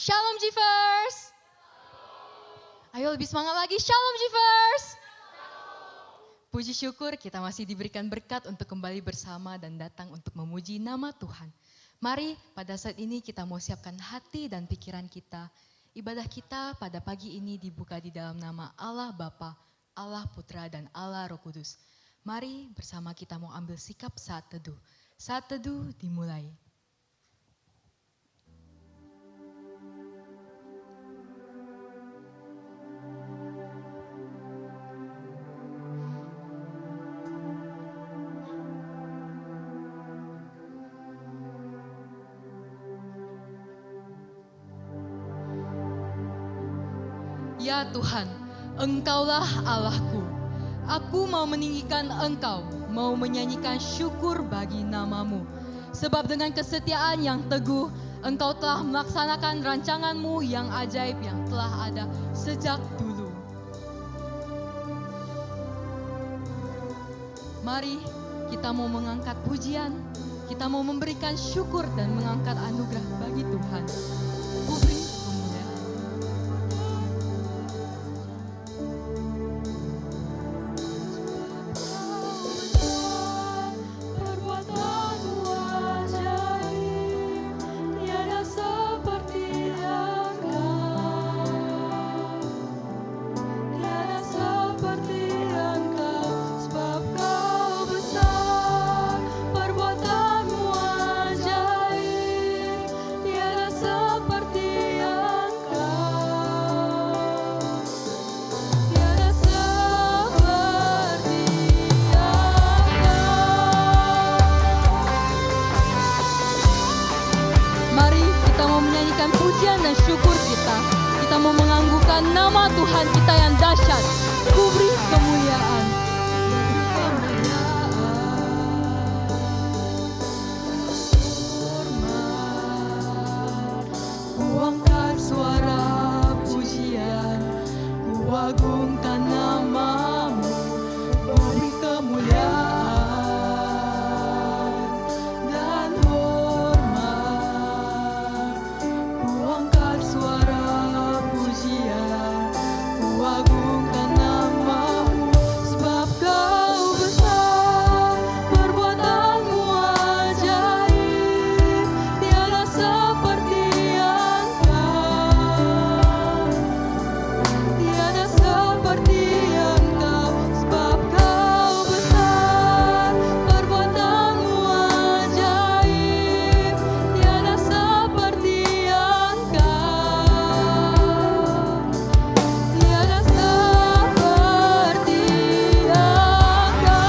Shalom Givers. Ayo lebih semangat lagi, Shalom Givers. Puji syukur kita masih diberikan berkat untuk kembali bersama dan datang untuk memuji nama Tuhan. Mari pada saat ini kita mau siapkan hati dan pikiran kita. Ibadah kita pada pagi ini dibuka di dalam nama Allah Bapa, Allah Putra dan Allah Roh Kudus. Mari bersama kita mau ambil sikap saat teduh. Saat teduh dimulai. Ya Tuhan, Engkaulah Allahku. Aku mau meninggikan Engkau, mau menyanyikan syukur bagi nama-Mu. Sebab dengan kesetiaan yang teguh, Engkau telah melaksanakan rancangan-Mu yang ajaib yang telah ada sejak dulu. Mari kita mau mengangkat pujian, kita mau memberikan syukur dan mengangkat anugerah bagi Tuhan. Kuberi kemuliaan. Pujian dan syukur kita. Kita mau menganggungkan nama Tuhan kita yang dahsyat. Ku beri kemuliaan. Ku angkat suara pujian, ku agungkan nama-Mu, ku beri kemuliaan dan hormat. Ku angkat suara pujian, ku agungkan nama-Mu, sebab Kau besar, perbuatan-Mu ajaib, tiada seperti Engkau, tiada seperti Engkau, sebab Kau besar, perbuatan-Mu ajaib, tiada seperti Engkau, tiada seperti Engkau.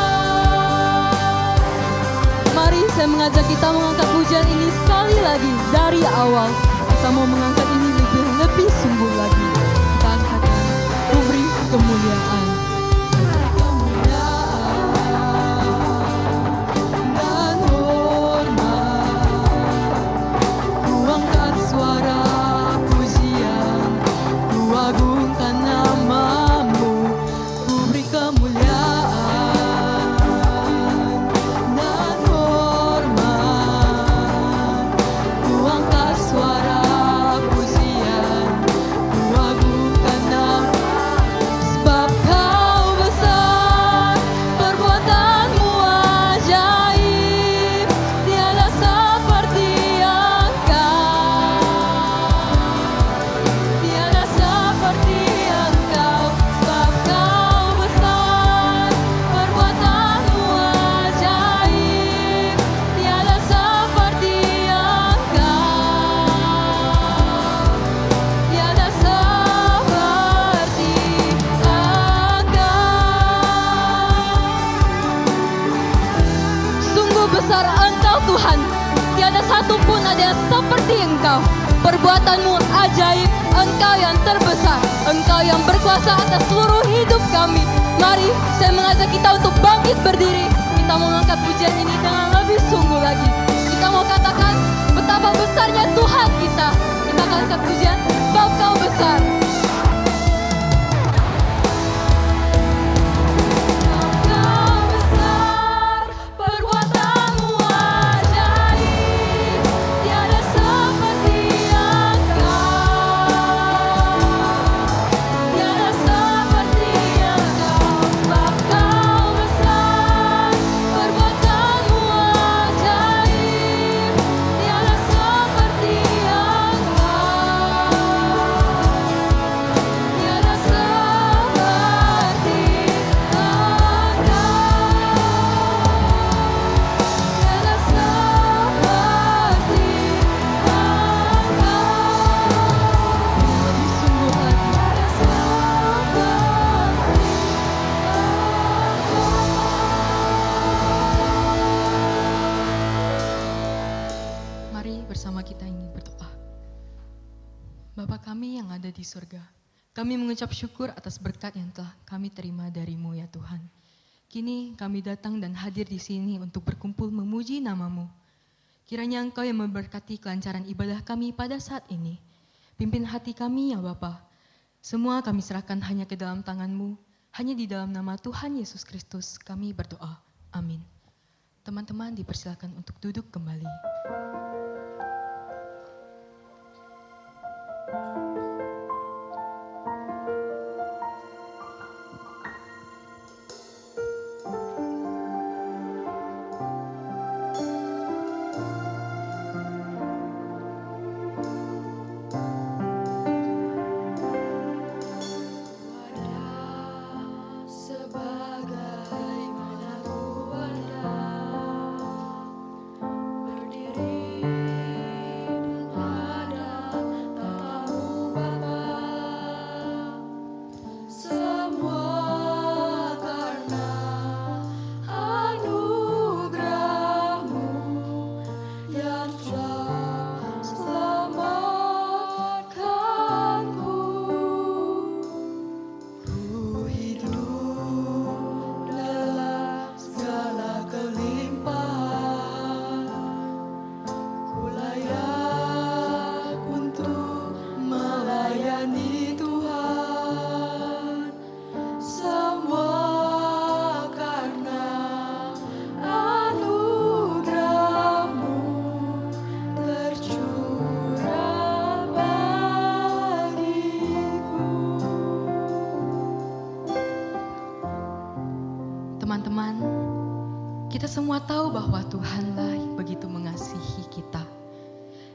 Mari saya mengajak kita mengangkat pujian ini sekali lagi dari awal. Kita mau mengangkat ini lebih sungguh lagi. Kita angkatkan, ku beri kemuliaan. Dan hormat. Ku angkat suara pujian, ku agungkan nama-Mu, ku beri kemuliaan dan hormat. Ku angkat suara pujian, ku agungkan nama-Mu, sebab Kau besar, perbuatan-Mu ajaib, tiada seperti Engkau, tiada seperti Engkau, sebab Kau besar, perbuatan-Mu ajaib, tiada seperti Engkau, tiada seperti Engkau. Sungguh besar Engkau Tuhan, tiada satu pun ada yang seperti Engkau. Perbuatan-Mu ajaib, Engkau yang terbesar, Engkau yang berkuasa atas seluruh hidup kami. Mari saya mengajak kita untuk bangkit berdiri. Kita mau mengangkat pujian ini dengan lebih sungguh lagi. Kita mau katakan betapa besarnya Tuhan kita. Kita akan angkat pujian, sebab Kau besar. Kau besar, perbuatan-Mu ajaib, tiada seperti Engkau. kami yang ada di surga, kami mengucap syukur atas berkat yang telah kami terima dari-Mu ya Tuhan. Kini kami datang dan hadir di sini untuk berkumpul memuji nama-Mu. Kiranya Engkau yang memberkati kelancaran ibadah kami pada saat ini. Pimpin hati kami ya Bapa. Semua kami serahkan hanya ke dalam tangan-Mu. Hanya di dalam nama Tuhan Yesus Kristus kami berdoa. Amin. Teman-teman dipersilakan untuk duduk kembali. Teman-teman, kita semua tahu bahwa Tuhanlah begitu mengasihi kita.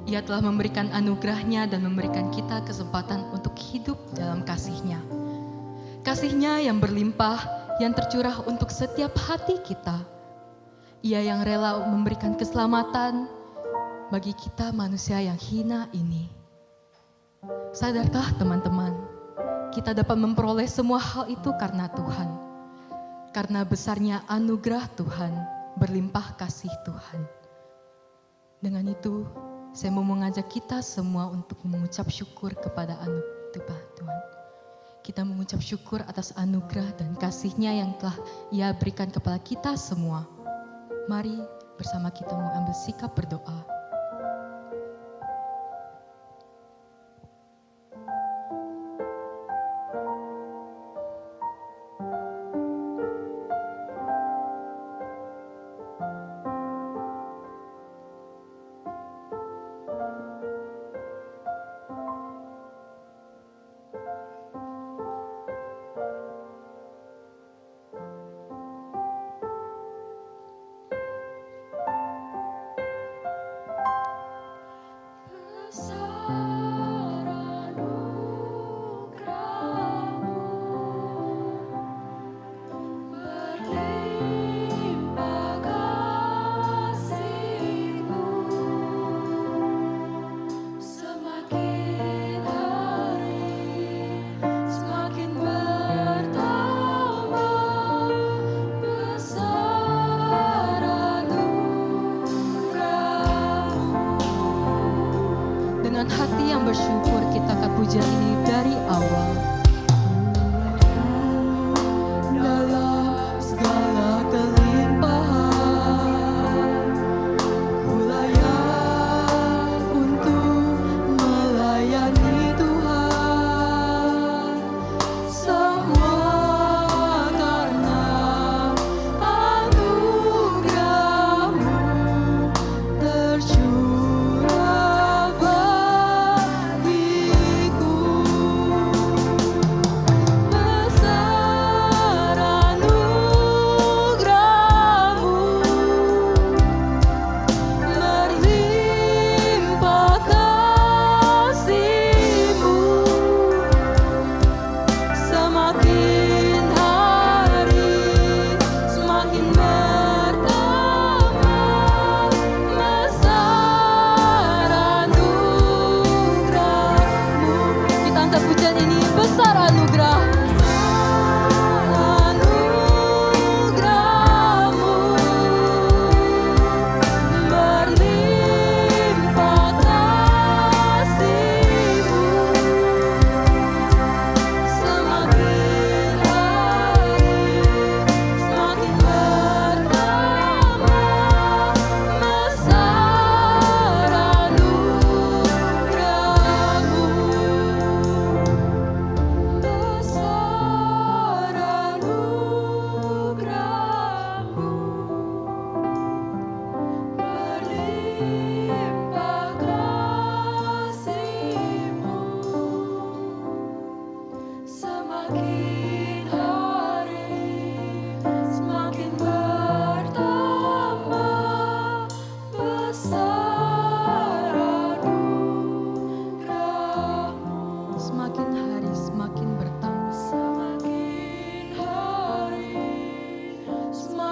Ia telah memberikan anugerahnya dan memberikan kita kesempatan untuk hidup dalam kasih-Nya. Kasih-Nya yang berlimpah, yang tercurah untuk setiap hati kita. Ia yang rela memberikan keselamatan bagi kita manusia yang hina ini. Sadarkah teman-teman, kita dapat memperoleh semua hal itu karena Tuhan. Karena besarnya anugerah Tuhan, berlimpah kasih Tuhan. Dengan itu, saya mau mengajak kita semua untuk mengucap syukur kepada anugerah Tuhan. Kita mengucap syukur atas anugerah dan kasih-Nya yang telah Ia berikan kepada kita semua. Mari bersama kita mengambil sikap berdoa.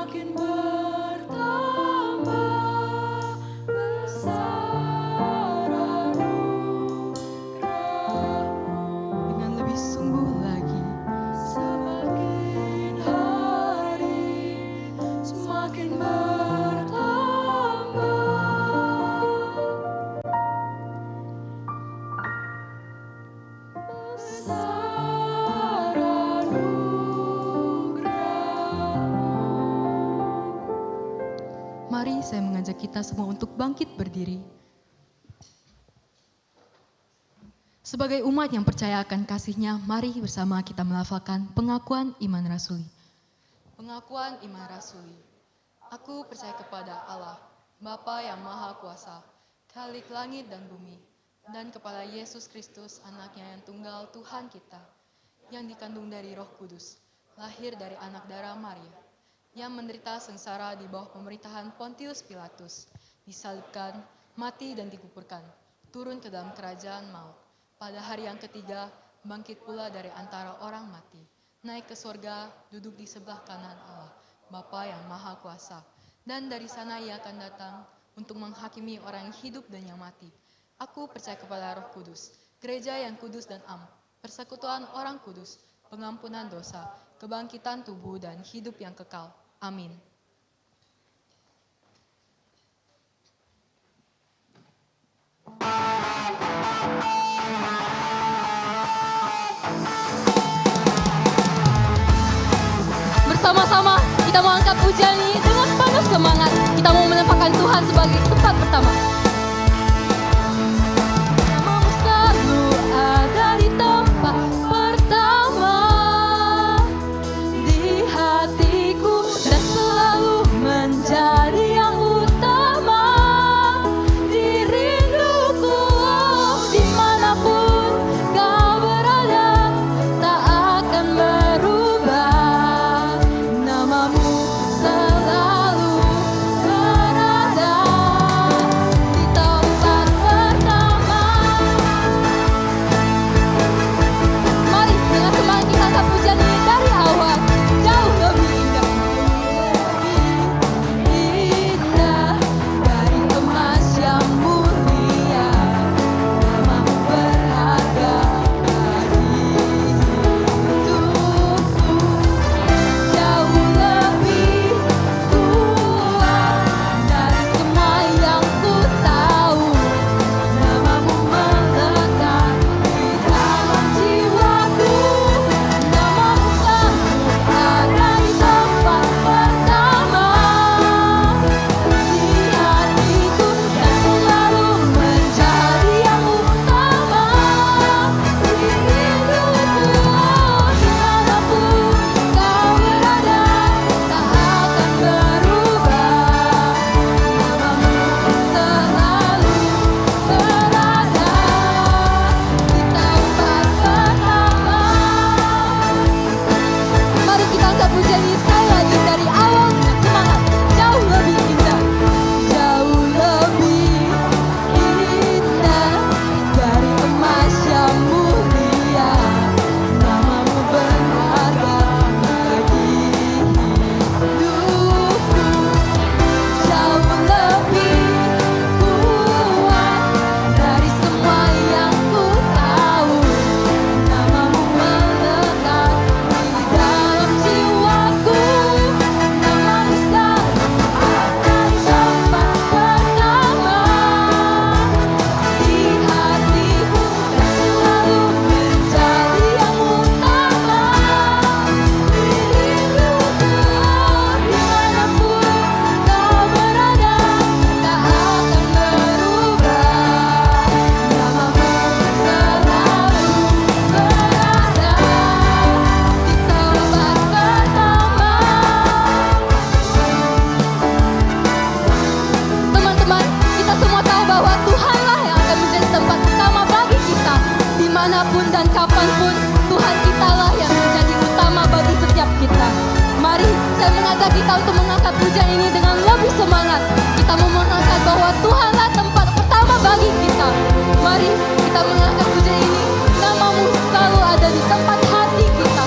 semakin bertambah besar anugerah-Mu. Dengan lebih sungguh lagi, semakin hari semakin bertambah besar anugerah-Mu. Mari saya mengajak kita semua untuk bangkit berdiri. Sebagai umat yang percaya akan kasih-Nya, mari bersama kita melafalkan pengakuan iman rasuli. Pengakuan iman rasuli. Aku percaya kepada Allah, Bapa yang Maha Kuasa, Khalik langit dan bumi, dan kepada Yesus Kristus, Anak-Nya yang tunggal Tuhan kita, yang dikandung dari Roh Kudus, lahir dari anak darah Maria, yang menderita sengsara di bawah pemerintahan Pontius Pilatus, disalibkan, mati dan dikuburkan, turun ke dalam kerajaan maut. Pada hari yang ketiga, bangkit pula dari antara orang mati, naik ke sorga, duduk di sebelah kanan Allah, Bapa yang Maha Kuasa. Dan dari sana Ia akan datang untuk menghakimi orang yang hidup dan yang mati. Aku percaya kepada Roh Kudus, gereja yang kudus dan am, persekutuan orang kudus, pengampunan dosa, kebangkitan tubuh dan hidup yang kekal. Amin. Bersama-sama kita mau angkat pujian ini dengan penuh semangat. Kita mau menempatkan Tuhan sebagai tempat pertama. Namamu selalu ada di tempat pertama di hatiku dan selalu menjadi yang utama di rinduku. Dimanapun kau berada tak akan berubah. Namamu selalu berada di tempat pertama. Mari dengan semangat kita angkat pujian ini dari awal. Jauh lebih indah, indah dari emas yang mulia. Namamu berharga bagi hidupku. Jauh lebih kuat dari semua yang ku tahu. Namamu melekat di dalam jiwaku. Namamu selalu ada di tempat pertama di hatiku dan selalu menjadi yang utama di rinduku. Dimanapun kau berada tak akan berubah. Namamu selalu berada di tempat pertama. Mari kita angkat pujian ini sekali lagi dari awal dengan semangat. Jauh lebih indah, jauh lebih indah dari emas yang mulia. Namamu berharga bagi hidupku. Jauh lebih kuat dari semua yang ku tahu. Namamu melekat di dalam jiwaku. Namamu selalu ada di tempat pertama di hatiku dan selalu menjadi yang utama di rinduku. Dimanapun kau berada tak akan berubah. Namamu selalu berada di tempat pertama. Teman-teman, kita semua tahu bahwa Tuhanlah yang akan menjadi tempat utama bagi kita. Dimanapun dan kapanpun, Tuhan kitalah yang menjadi utama bagi setiap kita. Mari saya mengajak kita untuk mengangkat pujian ini dengan lebih semangat. Kita mau mengangkat bahwa Tuhanlah tempat pertama bagi kita. Mari kita mengangkat pujian ini. Namamu selalu ada di tempat hati kita.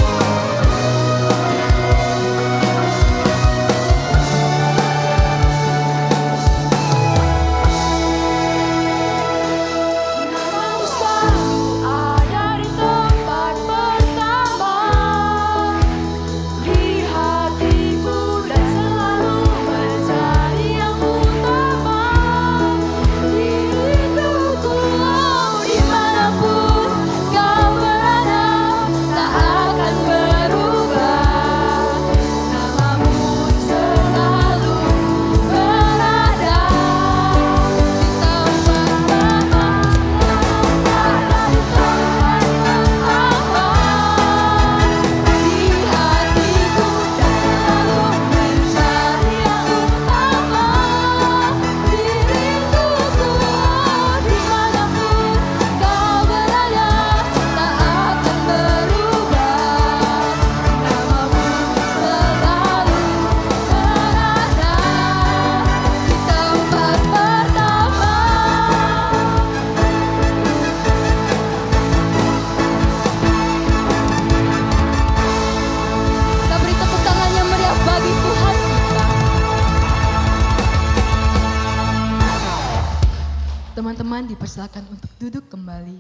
Tuhan dipersilakan untuk duduk kembali.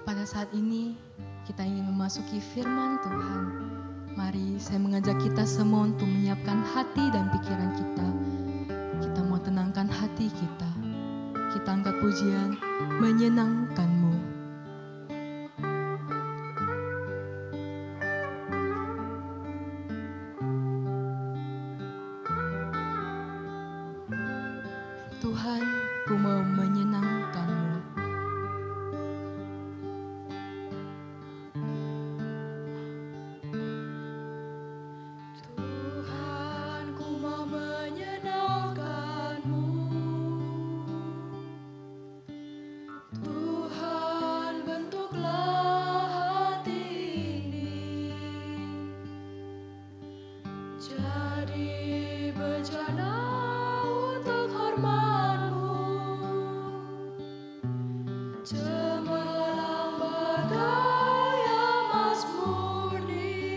Pada saat ini kita ingin memasuki firman Tuhan. Mari saya mengajak kita semua untuk menyiapkan hati dan pikiran kita. Kita mau tenangkan hati kita. Kita angkat pujian menyenangkan-Mu. Tuhan, ku mau menyenangkan-Mu.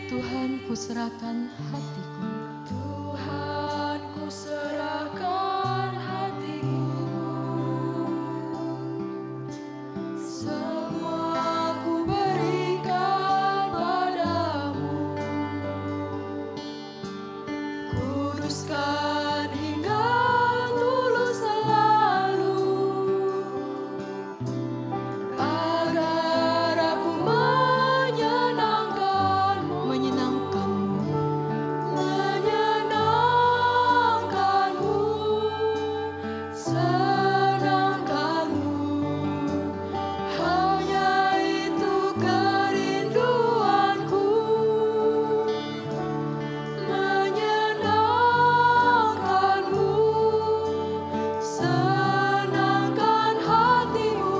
Tuhan, ku serahkan hatiku. Tuhan, ku serahkan hatiku. Semua ku berikan padamu. Kuduskan hingga tulus selalu. Agar aku menyenangkanmu. Senangkanmu, hanya itu kerinduanku. Menyenangkanmu, senangkan hatimu,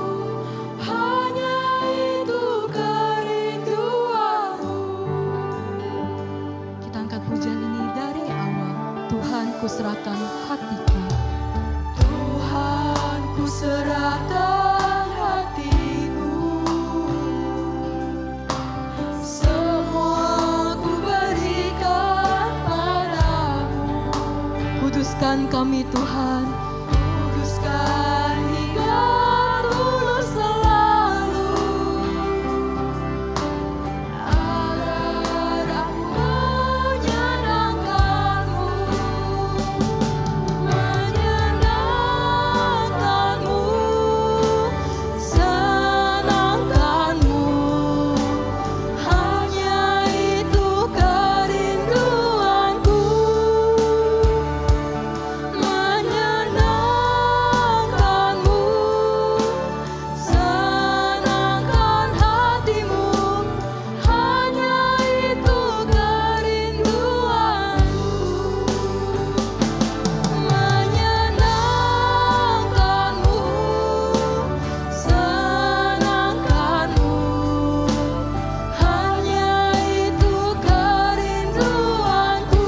hanya itu kerinduanku. Kita angkat pujian ini dari awal. Tuhan, ku serahkan hatiku. Tuhan, ku serahkan hatiku. Semua ku berikan padamu. Kuduskan kami Tuhan. Kuduskan hingga tulus selalu. Agar aku menyenangkanmu. Menyenangkanmu, senangkanmu, hanya itu kerinduanku. Menyenangkanmu, senangkan hatimu, hanya itu kerinduanku. Menyenangkanmu, senangkanmu, hanya itu kerinduanku.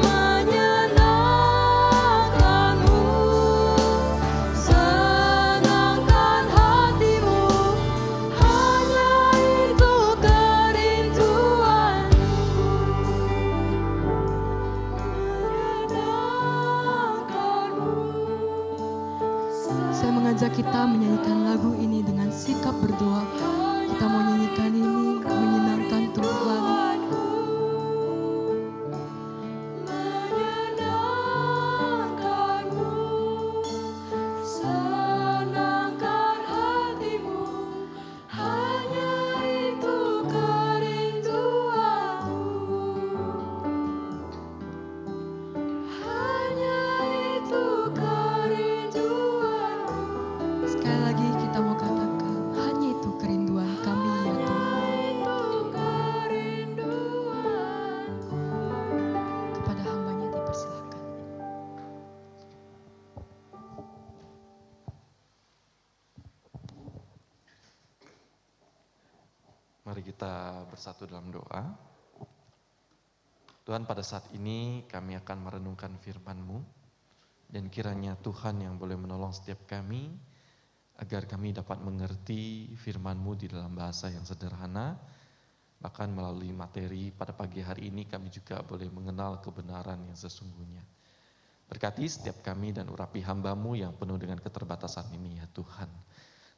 Menyenangkanmu, senangkan hatimu, hanya itu kerinduanku. Saya mengajak kita menyanyikan lagu ini dengan sikap berdoa. Kita mau nyanyikan ini menyenangkan Tuhan. Menyenangkanmu, senangkan hatimu, hanya itu kerinduanku. Hanya itu kerinduanku. Sekali lagi kita mau katakan, hanya itu kerinduan kami ya Tuhan. Itu kerinduanku. Kepada hambanya dipersilakan. Mari kita bersatu dalam doa. Tuhan, pada saat ini kami akan merenungkan firman-Mu Dan kiranya Tuhan yang boleh menolong setiap kami, agar kami dapat mengerti firman-Mu di dalam bahasa yang sederhana, bahkan melalui materi pada pagi hari ini kami juga boleh mengenal kebenaran yang sesungguhnya. Berkati setiap kami dan urapi hamba-Mu yang penuh dengan keterbatasan ini ya Tuhan.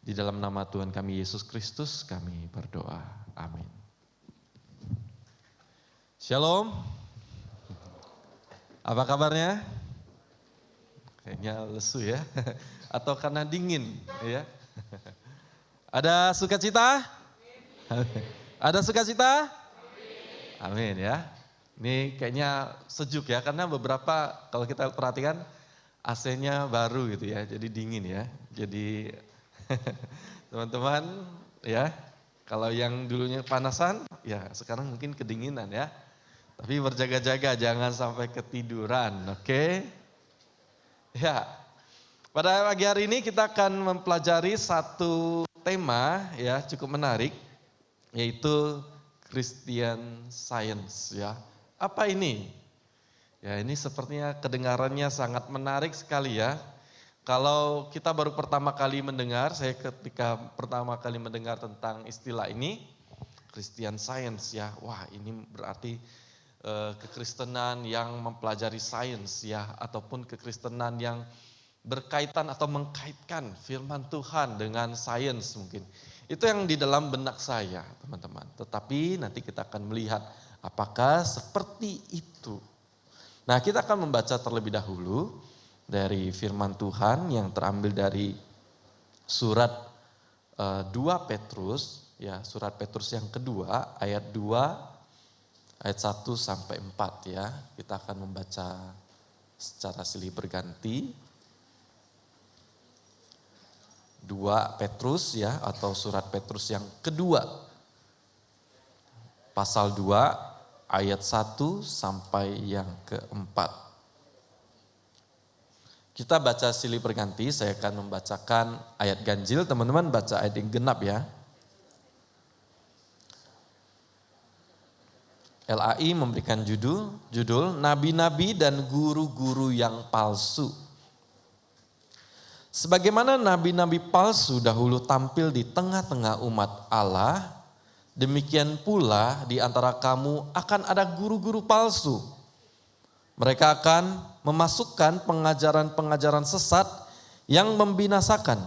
Di dalam nama Tuhan kami Yesus Kristus kami berdoa. Amin. Shalom. Apa kabarnya? Kayaknya lesu ya. Atau karena dingin ya. Ada sukacita? Ada sukacita? Amin ya. Ini kayaknya sejuk ya, karena beberapa kalau kita perhatikan AC-nya baru gitu ya, jadi dingin ya. Jadi teman-teman ya, kalau yang dulunya panasan, ya sekarang mungkin kedinginan ya. Tapi berjaga-jaga jangan sampai ketiduran, oke? Ya, pada pagi hari ini kita akan mempelajari satu tema ya cukup menarik, yaitu Christian Science ya. Apa ini? Ya ini sepertinya kedengarannya sangat menarik sekali ya. Kalau kita baru pertama kali mendengar, saya ketika pertama kali mendengar tentang istilah ini, Christian Science ya, wah ini berarti kekristenan yang mempelajari sains ya, ataupun kekristenan yang berkaitan atau mengkaitkan firman Tuhan dengan sains mungkin. Itu yang di dalam benak saya teman-teman. Tetapi nanti kita akan melihat apakah seperti itu. Nah kita akan membaca terlebih dahulu dari firman Tuhan yang terambil dari surat 2 Petrus, ya surat Petrus yang kedua ayat 2 ayat 1 sampai 4 ya. Kita akan membaca secara silih berganti. 2 Petrus ya, atau surat Petrus yang kedua. Pasal 2 ayat 1 sampai yang keempat. Kita baca silih berganti, saya akan membacakan ayat ganjil, teman-teman baca ayat yang genap ya. LAI memberikan judul Nabi-Nabi dan Guru-Guru yang Palsu. Sebagaimana nabi-nabi palsu dahulu tampil di tengah-tengah umat Allah, demikian pula di antara kamu akan ada guru-guru palsu. Mereka akan memasukkan pengajaran-pengajaran sesat yang membinasakan.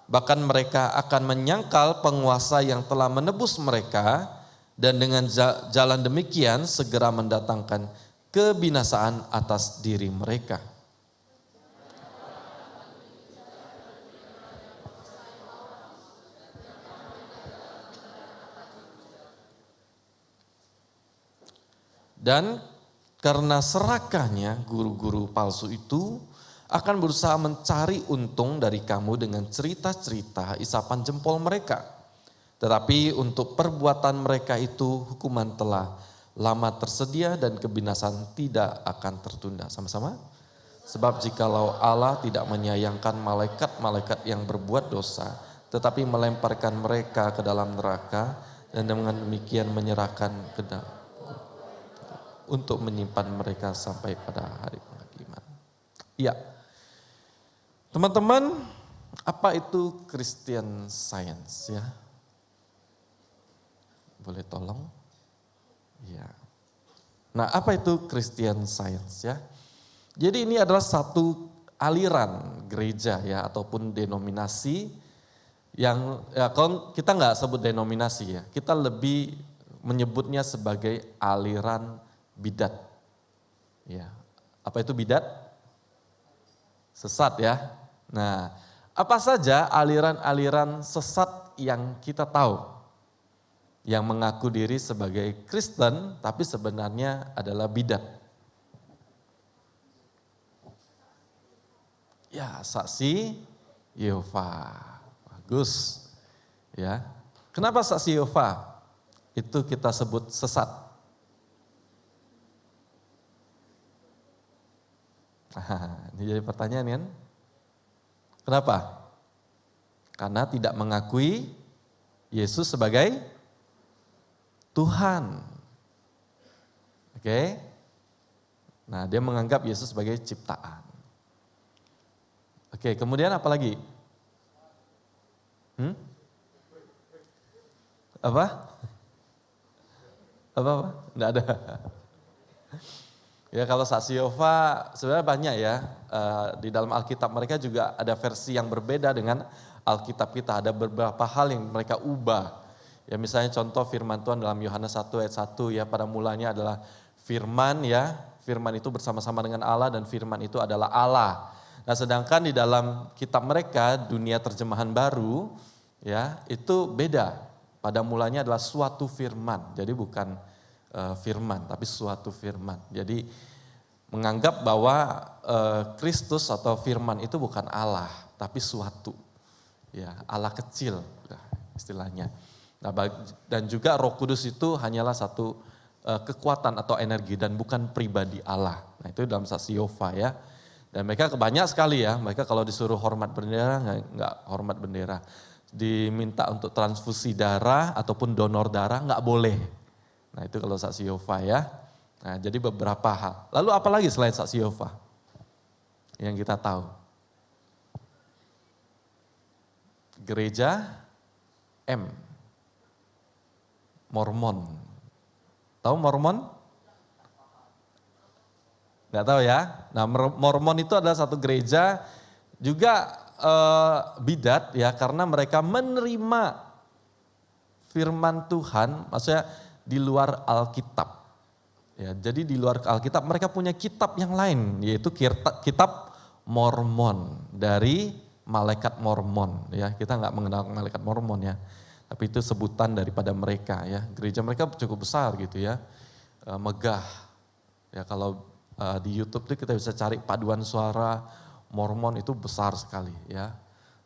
Bahkan mereka akan menyangkal penguasa yang telah menebus mereka, dan dengan jalan demikian segera mendatangkan kebinasaan atas diri mereka. Dan karena serakahnya guru-guru palsu itu akan berusaha mencari untung dari kamu dengan cerita-cerita isapan jempol mereka. Tetapi untuk perbuatan mereka itu hukuman telah lama tersedia dan kebinasan tidak akan tertunda. Sama-sama? Sebab jikalau Allah tidak menyayangkan malaikat-malaikat yang berbuat dosa, tetapi melemparkan mereka ke dalam neraka dan dengan demikian menyerahkan ke dalam untuk menyimpan mereka sampai pada hari penghakiman. Iya. Teman-teman, apa itu Christian Science ya? Boleh tolong? Ya. Nah, apa itu Christian Science ya? Jadi ini adalah satu aliran gereja ya, ataupun denominasi yang ya, kalau kita nggak sebut denominasi ya, kita lebih menyebutnya sebagai aliran bidat. Ya. Apa itu bidat? Sesat ya. Nah, apa saja aliran-aliran sesat yang kita tahu? Yang mengaku diri sebagai Kristen tapi sebenarnya adalah bidat. Ya, saksi Yehova. Bagus. Ya. Kenapa saksi Yehova? Itu kita sebut sesat. Ini jadi pertanyaan kan? Kenapa? Karena tidak mengakui Yesus sebagai Tuhan. Oke? Nah, dia menganggap Yesus sebagai ciptaan. Oke, kemudian apa lagi? Apa? Apa? Enggak ada. Ya kalau saksi Yehova sebenarnya banyak ya. Di dalam Alkitab mereka juga ada versi yang berbeda dengan Alkitab kita. Ada beberapa hal yang mereka ubah. Ya misalnya contoh firman Tuhan dalam Yohanes 1 ayat 1 ya, pada mulanya adalah firman ya. Firman itu bersama-sama dengan Allah dan firman itu adalah Allah. Nah sedangkan di dalam kitab mereka, dunia terjemahan baru ya, itu beda. Pada mulanya adalah suatu firman. Jadi bukan firman tapi suatu firman. Jadi menganggap bahwa Kristus atau firman itu bukan Allah tapi suatu. Ya, Allah kecil istilahnya. Nah, dan juga Roh Kudus itu hanyalah satu kekuatan atau energi dan bukan pribadi Allah. Nah itu dalam saksi Yehova ya. Dan mereka banyak sekali ya, mereka kalau disuruh hormat bendera nggak hormat bendera. Diminta untuk transfusi darah ataupun donor darah nggak boleh. Nah itu kalau saksi Yehova ya. Nah jadi beberapa hal. Lalu apa lagi selain saksi Yehova yang kita tahu? Gereja Mormon. Tahu Mormon? Nggak tahu ya. Nah Mormon itu adalah satu gereja juga bidat ya, karena mereka menerima firman Tuhan, maksudnya di luar Alkitab. Ya, jadi di luar Alkitab mereka punya kitab yang lain, yaitu kitab Mormon dari malaikat Mormon. Ya, kita nggak mengenal malaikat Mormon ya. Tapi itu sebutan daripada mereka ya. Gereja mereka cukup besar gitu ya, megah. Ya kalau di YouTube tuh kita bisa cari paduan suara Mormon itu besar sekali ya.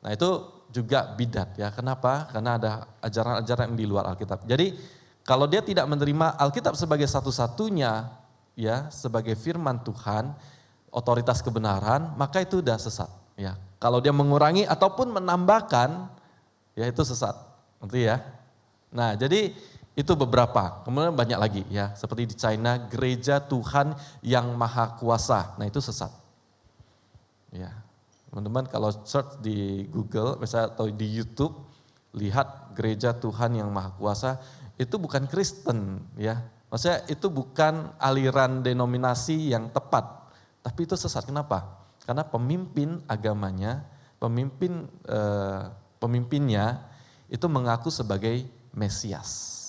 Nah itu juga bidat ya. Kenapa? Karena ada ajaran-ajaran yang di luar Alkitab. Jadi kalau dia tidak menerima Alkitab sebagai satu-satunya ya, sebagai firman Tuhan, otoritas kebenaran, maka itu udah sesat ya. Kalau dia mengurangi ataupun menambahkan, ya itu sesat. Ngerti ya? Nah jadi itu beberapa, kemudian banyak lagi ya. Seperti di China, gereja Tuhan yang Maha Kuasa. Nah itu sesat. Ya, teman-teman kalau search di Google misalnya atau di YouTube, lihat gereja Tuhan yang Maha Kuasa, itu bukan Kristen ya. Maksudnya itu bukan aliran denominasi yang tepat, tapi itu sesat. Kenapa? Karena pemimpin agamanya, pemimpinnya itu mengaku sebagai Mesias.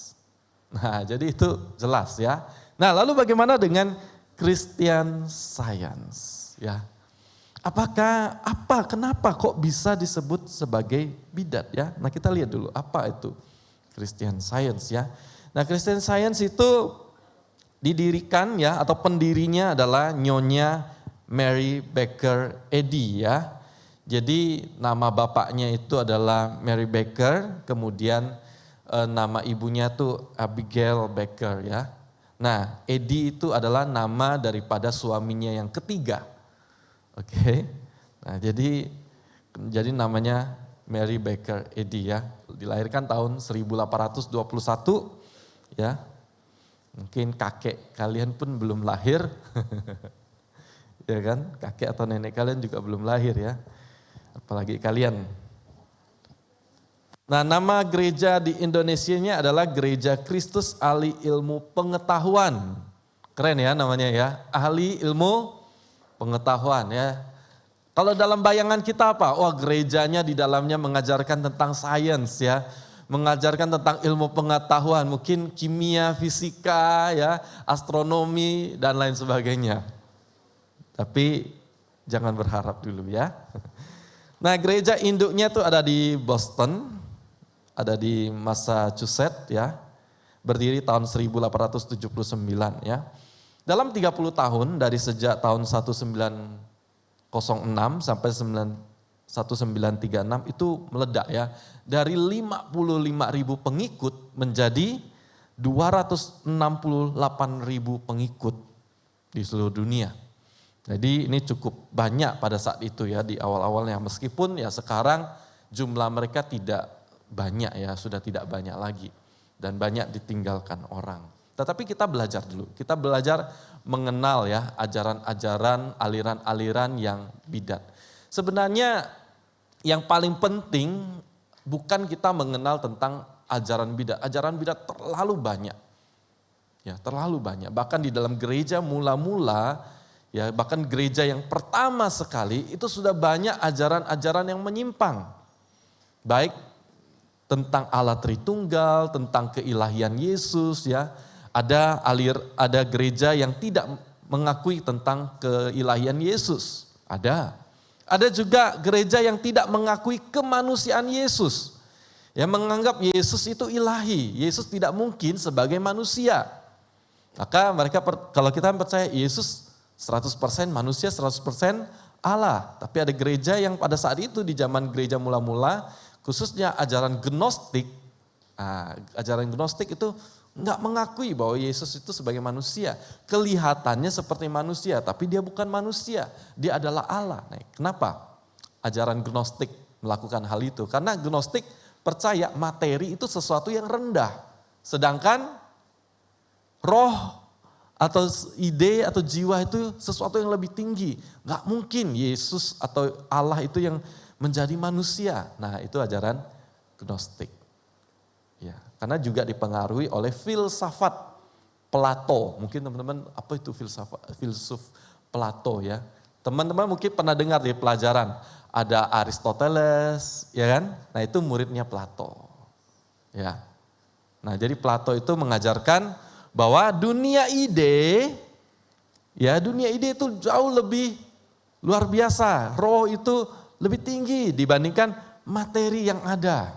Nah jadi itu jelas ya. Nah lalu bagaimana dengan Christian Science ya? Kenapa kok bisa disebut sebagai bidat ya? Nah kita lihat dulu apa itu Christian Science ya. Nah Christian Science itu didirikan ya, atau pendirinya adalah Nyonya Mary Baker Eddy ya. Jadi nama bapaknya itu adalah Mary Baker, kemudian nama ibunya tuh Abigail Baker ya. Nah Eddy itu adalah nama daripada suaminya yang ketiga. Oke, nah jadi namanya Mary Baker Eddy ya, dilahirkan tahun 1821 ya, mungkin kakek kalian pun belum lahir, ya kan, kakek atau nenek kalian juga belum lahir ya, apalagi kalian. Nah nama gereja di Indonesianya adalah Gereja Kristus Ahli Ilmu Pengetahuan, keren ya namanya ya, Ahli Ilmu Pengetahuan ya. Kalau dalam bayangan kita apa? Wah gerejanya di dalamnya mengajarkan tentang sains ya. Mengajarkan tentang ilmu pengetahuan. Mungkin kimia, fisika ya, astronomi dan lain sebagainya. Tapi jangan berharap dulu ya. Nah gereja induknya tuh ada di Boston. Ada di Massachusetts ya. Berdiri tahun 1879 ya. Dalam 30 tahun dari sejak tahun 1906 sampai 1936 itu meledak ya. Dari 55.000 pengikut menjadi 268.000 pengikut di seluruh dunia. Jadi ini cukup banyak pada saat itu ya, di awal-awalnya. Meskipun ya sekarang jumlah mereka tidak banyak ya, sudah tidak banyak lagi. Dan banyak ditinggalkan orang. Tetapi kita belajar dulu, kita belajar mengenal ya ajaran-ajaran, aliran-aliran yang bidat. sebenarnya yang paling penting bukan kita mengenal tentang ajaran bidat. Ajaran bidat terlalu banyak. Ya, terlalu banyak. Bahkan di dalam gereja mula-mula, ya bahkan gereja yang pertama sekali itu sudah banyak ajaran-ajaran yang menyimpang. Baik tentang Allah Tritunggal, tentang keilahian Yesus, ya. Ada gereja yang tidak mengakui tentang keilahian Yesus. Ada juga gereja yang tidak mengakui kemanusiaan Yesus. Yang menganggap Yesus itu ilahi. Yesus tidak mungkin sebagai manusia. Maka mereka kalau kita percaya Yesus 100% manusia, 100% Allah. Tapi ada gereja yang pada saat itu di zaman gereja mula-mula, khususnya ajaran gnostik. Ajaran gnostik itu enggak mengakui bahwa Yesus itu sebagai manusia. Kelihatannya seperti manusia, tapi dia bukan manusia. Dia adalah Allah. Nah, kenapa ajaran gnostik melakukan hal itu? Karena gnostik percaya materi itu sesuatu yang rendah. Sedangkan roh atau ide atau jiwa itu sesuatu yang lebih tinggi. Enggak mungkin Yesus atau Allah itu yang menjadi manusia. Nah, itu ajaran gnostik. Ya, karena juga dipengaruhi oleh filsafat Plato. Mungkin teman-teman apa itu filsuf Plato ya. Teman-teman mungkin pernah dengar di pelajaran ada Aristoteles, ya kan? Nah, itu muridnya Plato. Ya. Nah, jadi Plato itu mengajarkan bahwa dunia ide itu jauh lebih luar biasa. Roh itu lebih tinggi dibandingkan materi yang ada.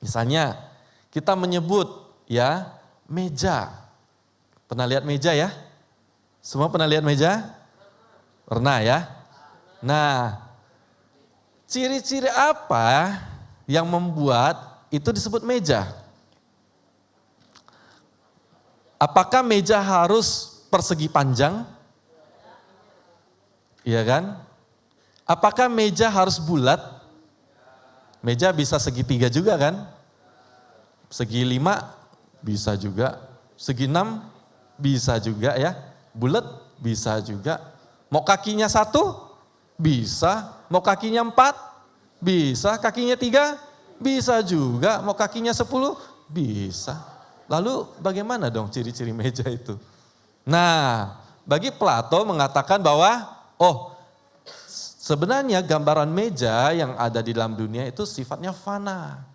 Misalnya kita menyebut ya meja. Pernah lihat meja ya? Semua pernah lihat meja? Pernah ya? Nah, ciri-ciri apa yang membuat itu disebut meja? Apakah meja harus persegi panjang? Iya kan? Apakah meja harus bulat? Meja bisa segitiga juga kan? Segi 5 bisa juga, segi 6 bisa juga ya, bulat bisa juga. Mau kakinya 1 bisa, mau kakinya 4 bisa, kakinya 3 bisa juga, mau kakinya 10 bisa. Lalu bagaimana dong ciri-ciri meja itu? Nah, bagi Plato mengatakan bahwa sebenarnya gambaran meja yang ada di dalam dunia itu sifatnya fana.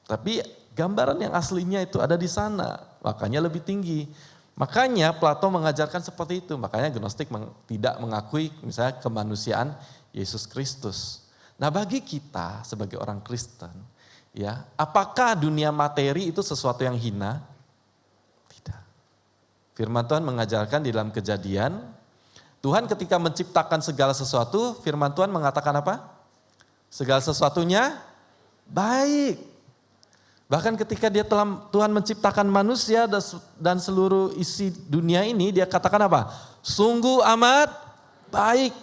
Tapi gambaran yang aslinya itu ada di sana, makanya lebih tinggi. Makanya Plato mengajarkan seperti itu, makanya gnostik tidak mengakui misalnya kemanusiaan Yesus Kristus. Nah, bagi kita sebagai orang Kristen, ya, apakah dunia materi itu sesuatu yang hina? Tidak. Firman Tuhan mengajarkan di dalam Kejadian, Tuhan ketika menciptakan segala sesuatu, firman Tuhan mengatakan apa? Segala sesuatunya baik. Bahkan ketika Tuhan menciptakan manusia dan seluruh isi dunia ini, dia katakan apa? Sungguh amat baik.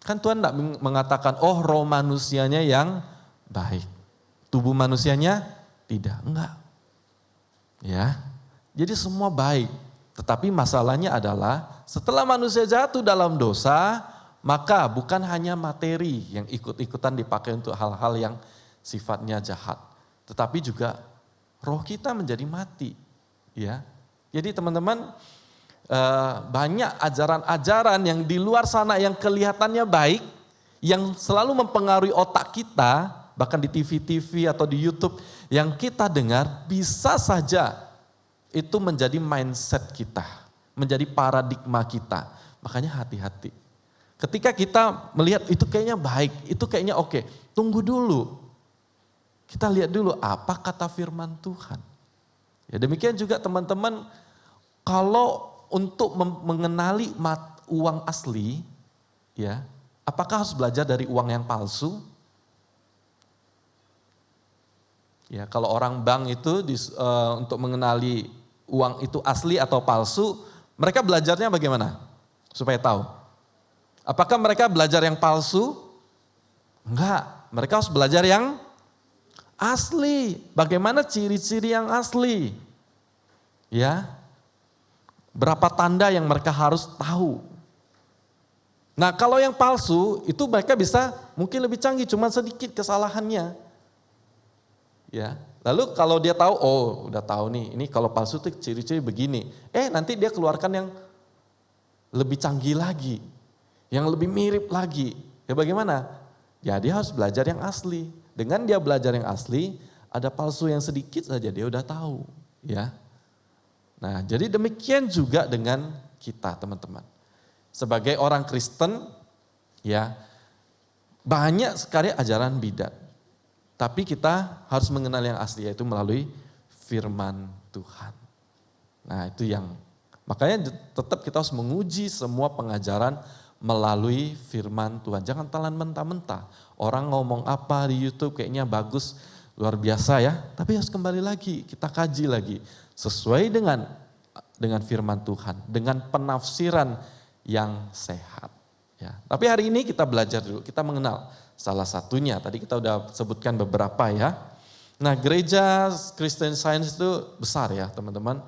Kan Tuhan tidak mengatakan, roh manusianya yang baik. Tubuh manusianya tidak, enggak. Ya, jadi semua baik. Tetapi masalahnya adalah setelah manusia jatuh dalam dosa, maka bukan hanya materi yang ikut-ikutan dipakai untuk hal-hal yang sifatnya jahat. Tetapi juga roh kita menjadi mati. Ya, jadi teman-teman banyak ajaran-ajaran yang di luar sana yang kelihatannya baik, yang selalu mempengaruhi otak kita, bahkan di TV-TV atau di YouTube yang kita dengar bisa saja itu menjadi mindset kita, menjadi paradigma kita. Makanya hati-hati. Ketika kita melihat itu kayaknya baik, itu kayaknya oke, tunggu dulu. Kita lihat dulu apa kata firman Tuhan. Ya demikian juga teman-teman, kalau untuk mengenali uang asli, ya, apakah harus belajar dari uang yang palsu? Ya, kalau orang bank itu untuk mengenali uang itu asli atau palsu, mereka belajarnya bagaimana? Supaya tahu. Apakah mereka belajar yang palsu? Enggak, mereka harus belajar yang asli. Bagaimana ciri-ciri yang asli? Ya. Berapa tanda yang mereka harus tahu? Nah kalau yang palsu itu mereka bisa mungkin lebih canggih, cuma sedikit kesalahannya. Ya, lalu kalau dia tahu, oh udah tahu nih, ini kalau palsu tuh ciri-ciri begini. Nanti dia keluarkan yang lebih canggih lagi, yang lebih mirip lagi. Ya bagaimana? Ya dia harus belajar yang asli. Dengan dia belajar yang asli, ada palsu yang sedikit saja dia udah tahu. Ya. Nah jadi demikian juga dengan kita teman-teman. Sebagai orang Kristen, ya banyak sekali ajaran bidat. Tapi kita harus mengenal yang asli, yaitu melalui firman Tuhan. Nah itu yang, makanya tetap kita harus menguji semua pengajaran melalui firman Tuhan. Jangan telan mentah-mentah. Orang ngomong apa di YouTube kayaknya bagus, luar biasa ya. Tapi harus kembali lagi, kita kaji lagi. Sesuai dengan firman Tuhan, dengan penafsiran yang sehat. Ya. Tapi hari ini kita belajar dulu, kita mengenal salah satunya. Tadi kita udah sebutkan beberapa ya. Nah gereja Christian Science itu besar ya teman-teman.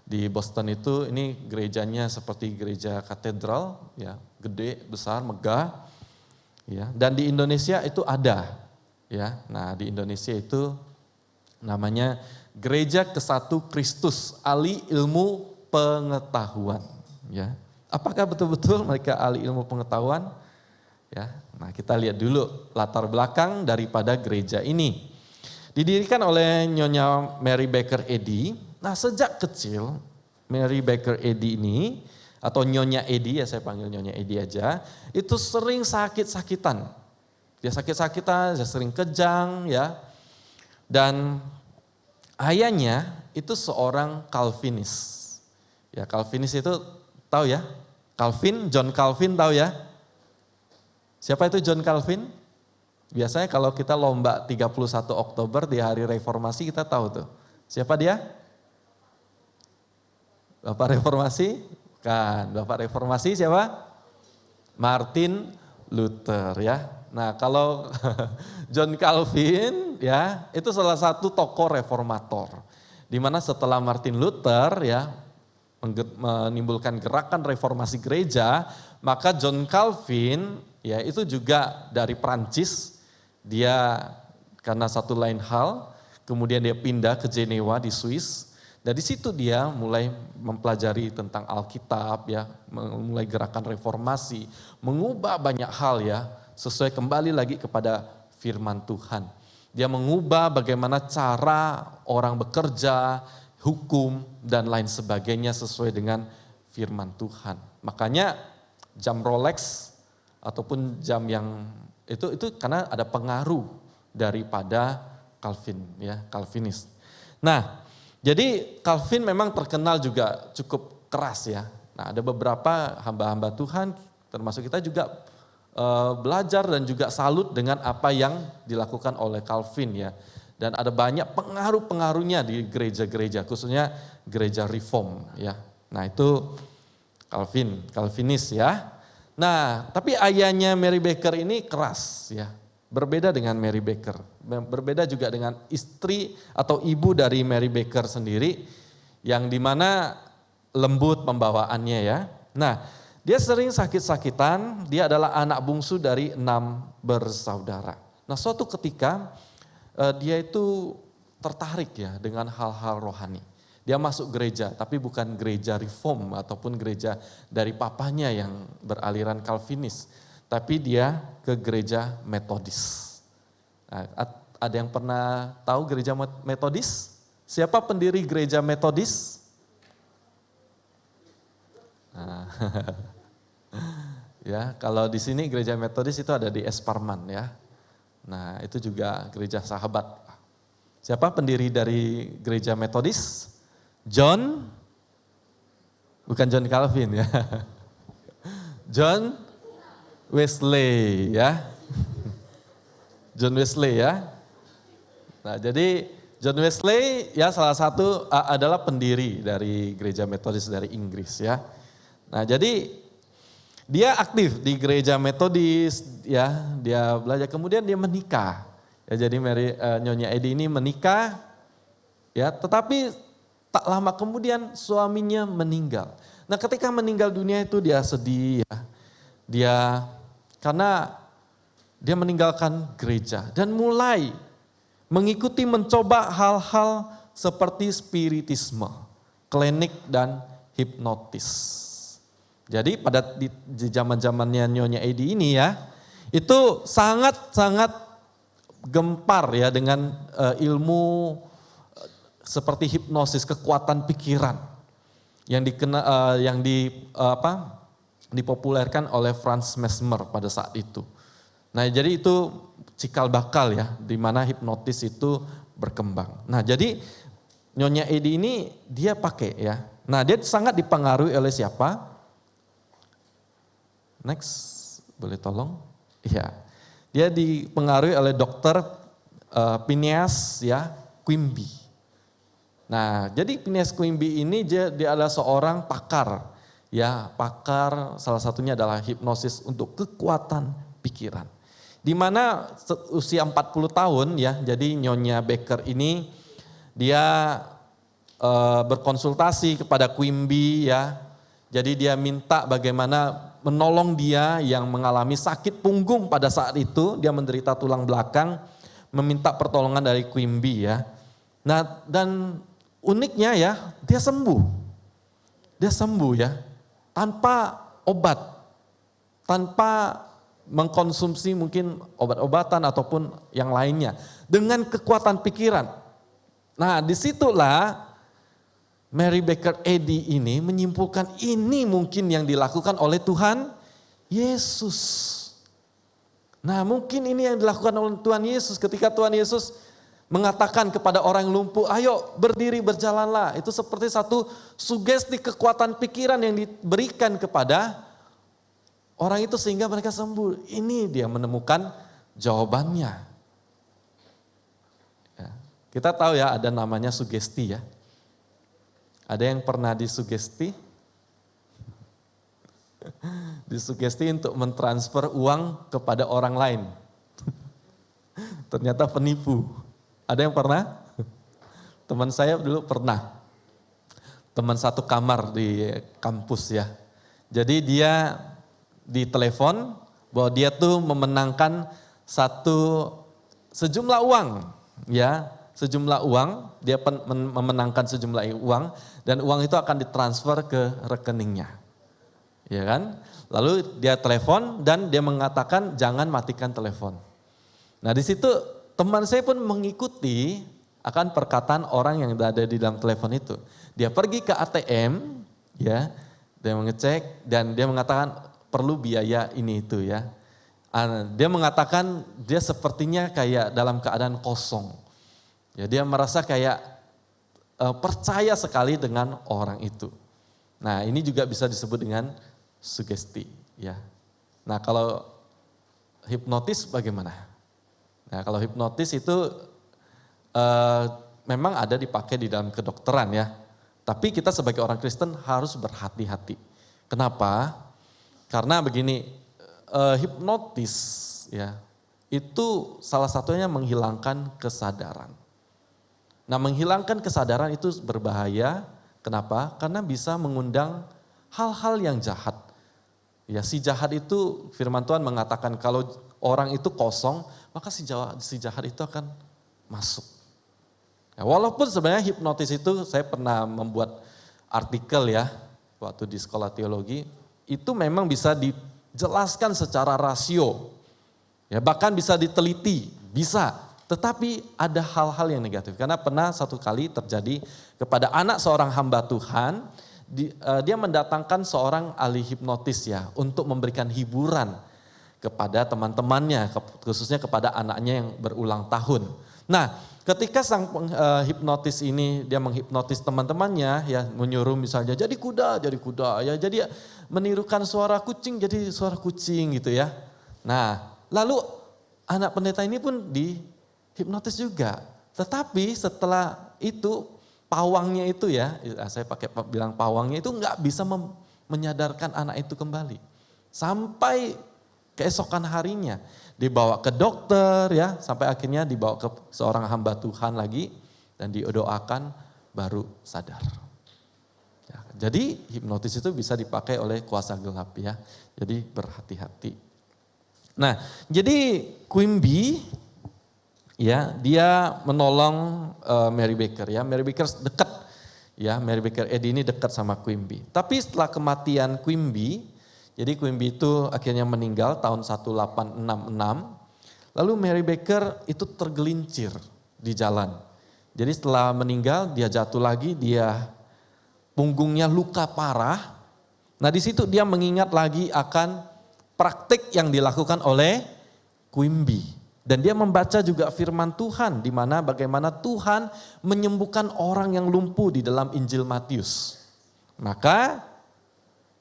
Di Boston itu ini gerejanya seperti gereja katedral, ya gede, besar, megah. Ya. Dan di Indonesia itu ada. Ya. Nah di Indonesia itu namanya Gereja Kesatu Kristus Ahli Ilmu Pengetahuan. Ya. Apakah betul-betul mereka ahli ilmu pengetahuan? Ya, nah kita lihat dulu latar belakang daripada gereja ini. Didirikan oleh Nyonya Mary Baker Eddy. Nah sejak kecil Mary Baker Eddy ini, atau Nyonya Eddy, ya saya panggil Nyonya Eddy aja, itu sering sakit-sakitan. Dia sakit-sakitan, dia sering kejang ya. Dan ayahnya itu seorang Calvinis. Ya Calvinis itu tahu ya? Calvin, John Calvin tahu ya? Siapa itu John Calvin? Biasanya kalau kita lomba 31 Oktober di hari reformasi kita tahu tuh. Siapa dia? Bapak reformasi? Bukan, Bapak reformasi siapa? Martin Luther ya. Nah kalau John Calvin ya itu salah satu tokoh reformator. Di mana setelah Martin Luther ya menimbulkan gerakan reformasi gereja, maka John Calvin ya itu juga dari Prancis, dia karena satu lain hal, kemudian dia pindah ke Jenewa di Swiss. Dari situ dia mulai mempelajari tentang Alkitab ya, mulai gerakan reformasi, mengubah banyak hal ya, sesuai kembali lagi kepada firman Tuhan. Dia mengubah bagaimana cara orang bekerja, hukum dan lain sebagainya sesuai dengan firman Tuhan. Makanya jam Rolex ataupun jam yang itu karena ada pengaruh daripada Calvin ya, Calvinis. Nah, jadi Calvin memang terkenal juga cukup keras ya. Nah, ada beberapa hamba-hamba Tuhan termasuk kita juga belajar dan juga salut dengan apa yang dilakukan oleh Calvin ya. Dan ada banyak pengaruh-pengaruhnya di gereja-gereja, khususnya gereja Reform ya. Nah itu Calvinis ya. Nah tapi ayahnya Mary Baker ini keras ya. Berbeda dengan Mary Baker. Berbeda juga dengan istri atau ibu dari Mary Baker sendiri. Yang dimana lembut pembawaannya ya. Nah dia sering sakit-sakitan, dia adalah anak bungsu dari 6 bersaudara. Nah suatu ketika dia itu tertarik ya dengan hal-hal rohani. Dia masuk gereja, tapi bukan gereja Reform ataupun gereja dari papanya yang beraliran Calvinis. Tapi dia ke gereja Metodis. Nah, ada yang pernah tahu gereja Metodis? Siapa pendiri gereja Metodis? Nah, ya, kalau di sini gereja Metodis itu ada di Esparman ya. Nah itu juga gereja sahabat. Siapa pendiri dari gereja Metodis? John, bukan John Calvin ya. John Wesley ya. John Wesley ya. Nah jadi John Wesley ya salah satu adalah pendiri dari gereja Metodis dari Inggris ya. Nah jadi dia aktif di gereja Metodis, ya, dia belajar. Kemudian dia menikah. Ya, jadi Nyonya Eddy ini menikah, ya, tetapi tak lama kemudian suaminya meninggal. Nah, ketika meninggal dunia itu dia sedih, ya. karena dia meninggalkan gereja dan mulai mencoba hal-hal seperti spiritisme, klinik dan hipnotis. Jadi di zaman-zamannya Nyonya Edi ini ya, itu sangat-sangat gempar ya dengan ilmu seperti hipnosis, kekuatan pikiran yang dipopulerkan oleh Franz Mesmer pada saat itu. Nah, jadi itu cikal bakal ya, di mana hipnotis itu berkembang. Nah, jadi Nyonya Edi ini dia pakai ya. Nah, dia sangat dipengaruhi oleh siapa? Next, boleh tolong? Iya, dia dipengaruhi oleh Dr. Phineas ya Quimby. Nah, jadi Phineas Quimby ini dia adalah seorang pakar, ya pakar salah satunya adalah hipnosis untuk kekuatan pikiran. Di mana usia 40 tahun ya, jadi Nyonya Baker ini dia berkonsultasi kepada Quimby ya. Jadi dia minta bagaimana menolong dia yang mengalami sakit punggung pada saat itu, dia menderita tulang belakang, meminta pertolongan dari Quimby ya. Nah, dan uniknya ya, dia sembuh. Dia sembuh ya, tanpa obat, tanpa mengkonsumsi mungkin obat-obatan ataupun yang lainnya, dengan kekuatan pikiran. Nah, disitulah Mary Baker Eddy ini menyimpulkan ini mungkin yang dilakukan oleh Tuhan Yesus. Nah, mungkin ini yang dilakukan oleh Tuhan Yesus ketika Tuhan Yesus mengatakan kepada orang yang lumpuh, ayo berdiri berjalanlah. Itu seperti satu sugesti kekuatan pikiran yang diberikan kepada orang itu sehingga mereka sembuh. Ini dia menemukan jawabannya. Ya, kita tahu ya ada namanya sugesti ya. Ada yang pernah disugesti? Disugesti untuk mentransfer uang kepada orang lain. Ternyata penipu. Ada yang pernah? Teman saya dulu pernah. Teman satu kamar di kampus ya. Jadi dia ditelepon bahwa dia tuh memenangkan sejumlah uang ya. Sejumlah uang, dia memenangkan sejumlah uang dan uang itu akan ditransfer ke rekeningnya. Ya kan? Lalu dia telepon dan dia mengatakan jangan matikan telepon. Nah, di situ teman saya pun mengikuti akan perkataan orang yang ada di dalam telepon itu. Dia pergi ke ATM, ya, dia mengecek dan dia mengatakan perlu biaya ini itu ya. Dia mengatakan dia sepertinya kayak dalam keadaan kosong. Ya, dia merasa kayak percaya sekali dengan orang itu. Nah, ini juga bisa disebut dengan sugesti, ya. Nah, kalau hipnotis bagaimana? Nah, kalau hipnotis itu memang ada dipakai di dalam kedokteran ya. Tapi kita sebagai orang Kristen harus berhati-hati. Kenapa? Karena begini, hipnotis ya, itu salah satunya menghilangkan kesadaran. Nah, menghilangkan kesadaran itu berbahaya. Kenapa? Karena bisa mengundang hal-hal yang jahat. Ya, si jahat itu firman Tuhan mengatakan kalau orang itu kosong, maka si jahat itu akan masuk. Ya, walaupun sebenarnya hipnotis itu saya pernah membuat artikel ya waktu di sekolah teologi, itu memang bisa dijelaskan secara rasio. Ya, bahkan bisa diteliti, bisa. Tetapi ada hal-hal yang negatif. Karena pernah satu kali terjadi kepada anak seorang hamba Tuhan, dia mendatangkan seorang ahli hipnotis ya untuk memberikan hiburan kepada teman-temannya, khususnya kepada anaknya yang berulang tahun. Nah, ketika sang hipnotis ini dia menghipnotis teman-temannya ya, menyuruh misalnya jadi kuda ya, jadi menirukan suara kucing jadi suara kucing gitu ya. Nah, lalu anak pendeta ini pun hipnotis juga. Tetapi setelah itu pawangnya itu ya, saya bilang pawangnya itu nggak bisa menyadarkan anak itu kembali. Sampai keesokan harinya dibawa ke dokter ya, sampai akhirnya dibawa ke seorang hamba Tuhan lagi dan didoakan baru sadar. Ya, jadi hipnotis itu bisa dipakai oleh kuasa gelap ya. Jadi berhati-hati. Nah, jadi Quimby ya, dia menolong Mary Baker ya. Mary Baker dekat ya, Mary Baker Eddy ini dekat sama Quimby. Tapi setelah kematian Quimby, jadi Quimby itu akhirnya meninggal tahun 1866. Lalu Mary Baker itu tergelincir di jalan. Jadi setelah meninggal dia jatuh lagi, dia punggungnya luka parah. Nah di situ dia mengingat lagi akan praktik yang dilakukan oleh Quimby. Dan dia membaca juga firman Tuhan di mana bagaimana Tuhan menyembuhkan orang yang lumpuh di dalam Injil Matius. Maka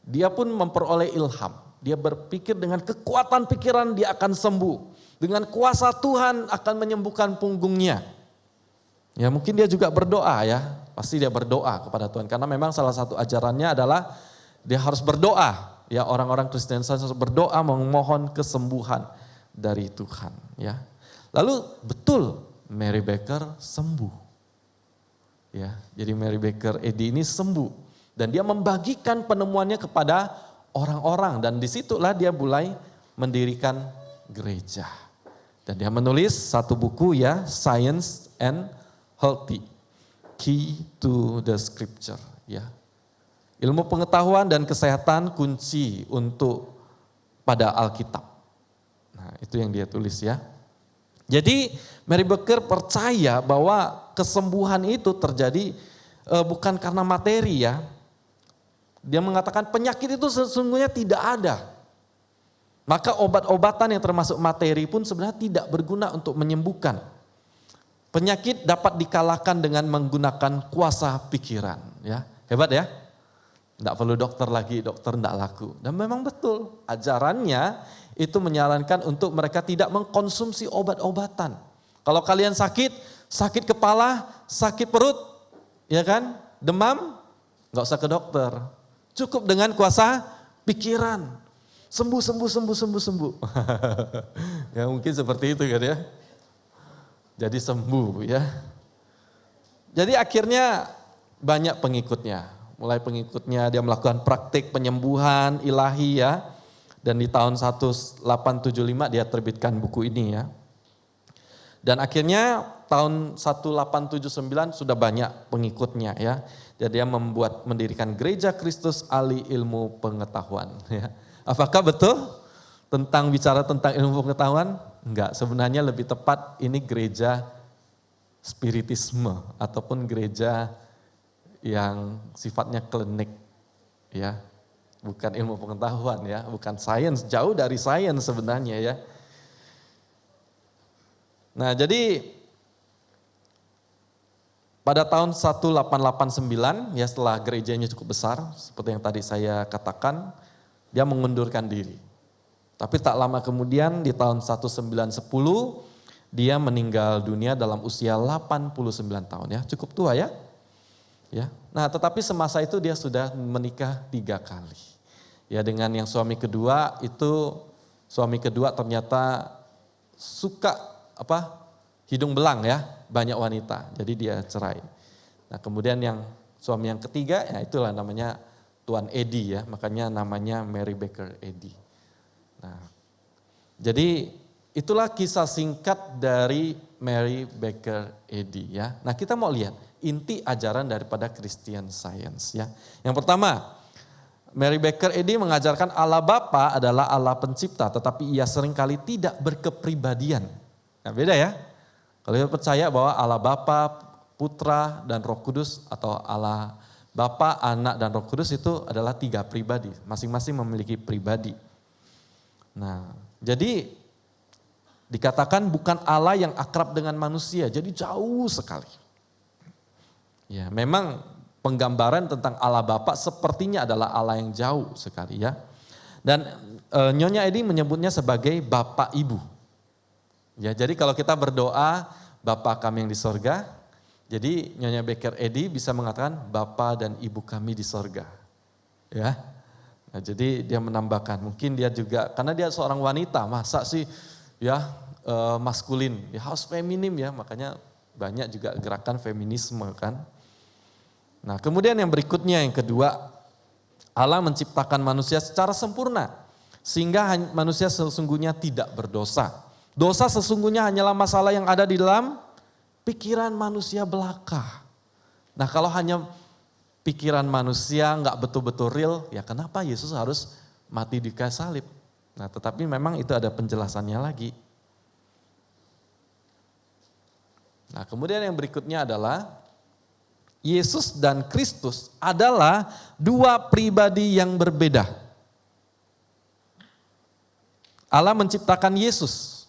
dia pun memperoleh ilham. Dia berpikir dengan kekuatan pikiran dia akan sembuh. Dengan kuasa Tuhan akan menyembuhkan punggungnya. Ya mungkin dia juga berdoa ya. Pasti dia berdoa kepada Tuhan. Karena memang salah satu ajarannya adalah dia harus berdoa. Ya orang-orang Kristen harus berdoa memohon kesembuhan dari Tuhan. Ya. Lalu betul Mary Baker sembuh. Ya, jadi Mary Baker Eddy ini sembuh. Dan dia membagikan penemuannya kepada orang-orang. Dan disitulah dia mulai mendirikan gereja. Dan dia menulis satu buku ya, Science and Healthy, Key to the Scripture. Ya. Ilmu pengetahuan dan kesehatan kunci untuk pada Alkitab. Nah itu yang dia tulis ya. Jadi Mary Baker percaya bahwa kesembuhan itu terjadi bukan karena materi ya. Dia mengatakan penyakit itu sesungguhnya tidak ada. Maka obat-obatan yang termasuk materi pun sebenarnya tidak berguna untuk menyembuhkan. Penyakit dapat dikalahkan dengan menggunakan kuasa pikiran. Ya, hebat ya. Tidak perlu dokter lagi, dokter tidak laku. Dan memang betul, ajarannya itu menyarankan untuk mereka tidak mengkonsumsi obat-obatan. Kalau kalian sakit, sakit kepala, sakit perut, ya kan, demam, nggak usah ke dokter. Cukup dengan kuasa pikiran. Sembuh. Ya mungkin seperti itu kan ya. Jadi sembuh ya. Jadi akhirnya banyak pengikutnya. Mulai pengikutnya dia melakukan praktik penyembuhan ilahi ya. Dan di tahun 1875 dia terbitkan buku ini ya. Dan akhirnya tahun 1879 sudah banyak pengikutnya ya. Dan dia mendirikan Gereja Kristus Ahli Ilmu Pengetahuan ya. Apakah betul bicara tentang ilmu pengetahuan? Enggak, sebenarnya lebih tepat ini gereja spiritisme ataupun gereja yang sifatnya klinik ya. Bukan ilmu pengetahuan ya, bukan sains, jauh dari sains sebenarnya ya. Nah, jadi pada tahun 1889 ya setelah gerejanya cukup besar seperti yang tadi saya katakan, dia mengundurkan diri. Tapi tak lama kemudian di tahun 1910 dia meninggal dunia dalam usia 89 tahun ya, cukup tua ya. Ya. Nah, tetapi semasa itu dia sudah menikah 3 kali. Ya, dengan yang suami kedua ternyata suka hidung belang ya, banyak wanita. Jadi dia cerai. Nah, kemudian yang suami yang ketiga ya itulah namanya Tuan Eddy ya, makanya namanya Mary Baker Eddy. Nah, jadi itulah kisah singkat dari Mary Baker Eddy ya. Nah, kita mau lihat inti ajaran daripada Christian Science ya. Yang pertama, Mary Baker Eddy mengajarkan Allah Bapa adalah Allah pencipta, tetapi ia seringkali tidak berkepribadian. Nah, beda ya. Kalau kita percaya bahwa Allah Bapa, Putra dan Roh Kudus atau Allah Bapa, Anak, dan Roh Kudus itu adalah 3 pribadi. Masing-masing memiliki pribadi. Nah, jadi dikatakan bukan Allah yang akrab dengan manusia. Jadi jauh sekali. Ya, memang penggambaran tentang Allah Bapa sepertinya adalah Allah yang jauh sekali ya. Dan Nyonya Eddy menyebutnya sebagai Bapa Ibu. Ya, jadi kalau kita berdoa, Bapa kami yang di sorga, jadi Nyonya Baker Eddy bisa mengatakan Bapa dan Ibu kami di sorga. Ya. Nah, jadi dia menambahkan, mungkin dia juga, karena dia seorang wanita, masa sih ya maskulin, ya harus feminim ya, makanya banyak juga gerakan feminisme kan. Nah, kemudian yang berikutnya yang kedua, Allah menciptakan manusia secara sempurna sehingga manusia sesungguhnya tidak berdosa. Dosa sesungguhnya hanyalah masalah yang ada di dalam pikiran manusia belaka. Nah, kalau hanya pikiran manusia nggak betul-betul real, ya kenapa Yesus harus mati di kayu salib? Nah, tetapi memang itu ada penjelasannya lagi. Nah, kemudian yang berikutnya adalah Yesus dan Kristus adalah dua pribadi yang berbeda. Allah menciptakan Yesus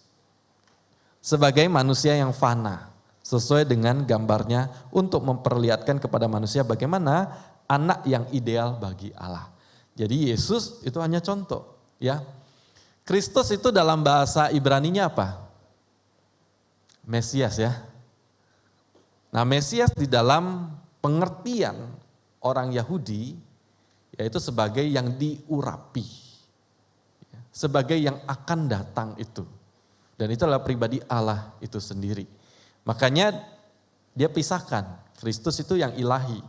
sebagai manusia yang fana, sesuai dengan gambarnya untuk memperlihatkan kepada manusia bagaimana anak yang ideal bagi Allah. Jadi Yesus itu hanya contoh, ya. Kristus itu dalam bahasa Ibraninya apa? Mesias, ya. Nah, Mesias di dalam pengertian orang Yahudi yaitu sebagai yang diurapi, sebagai yang akan datang itu. Dan itu adalah pribadi Allah itu sendiri. Makanya dia pisahkan, Kristus itu yang ilahi,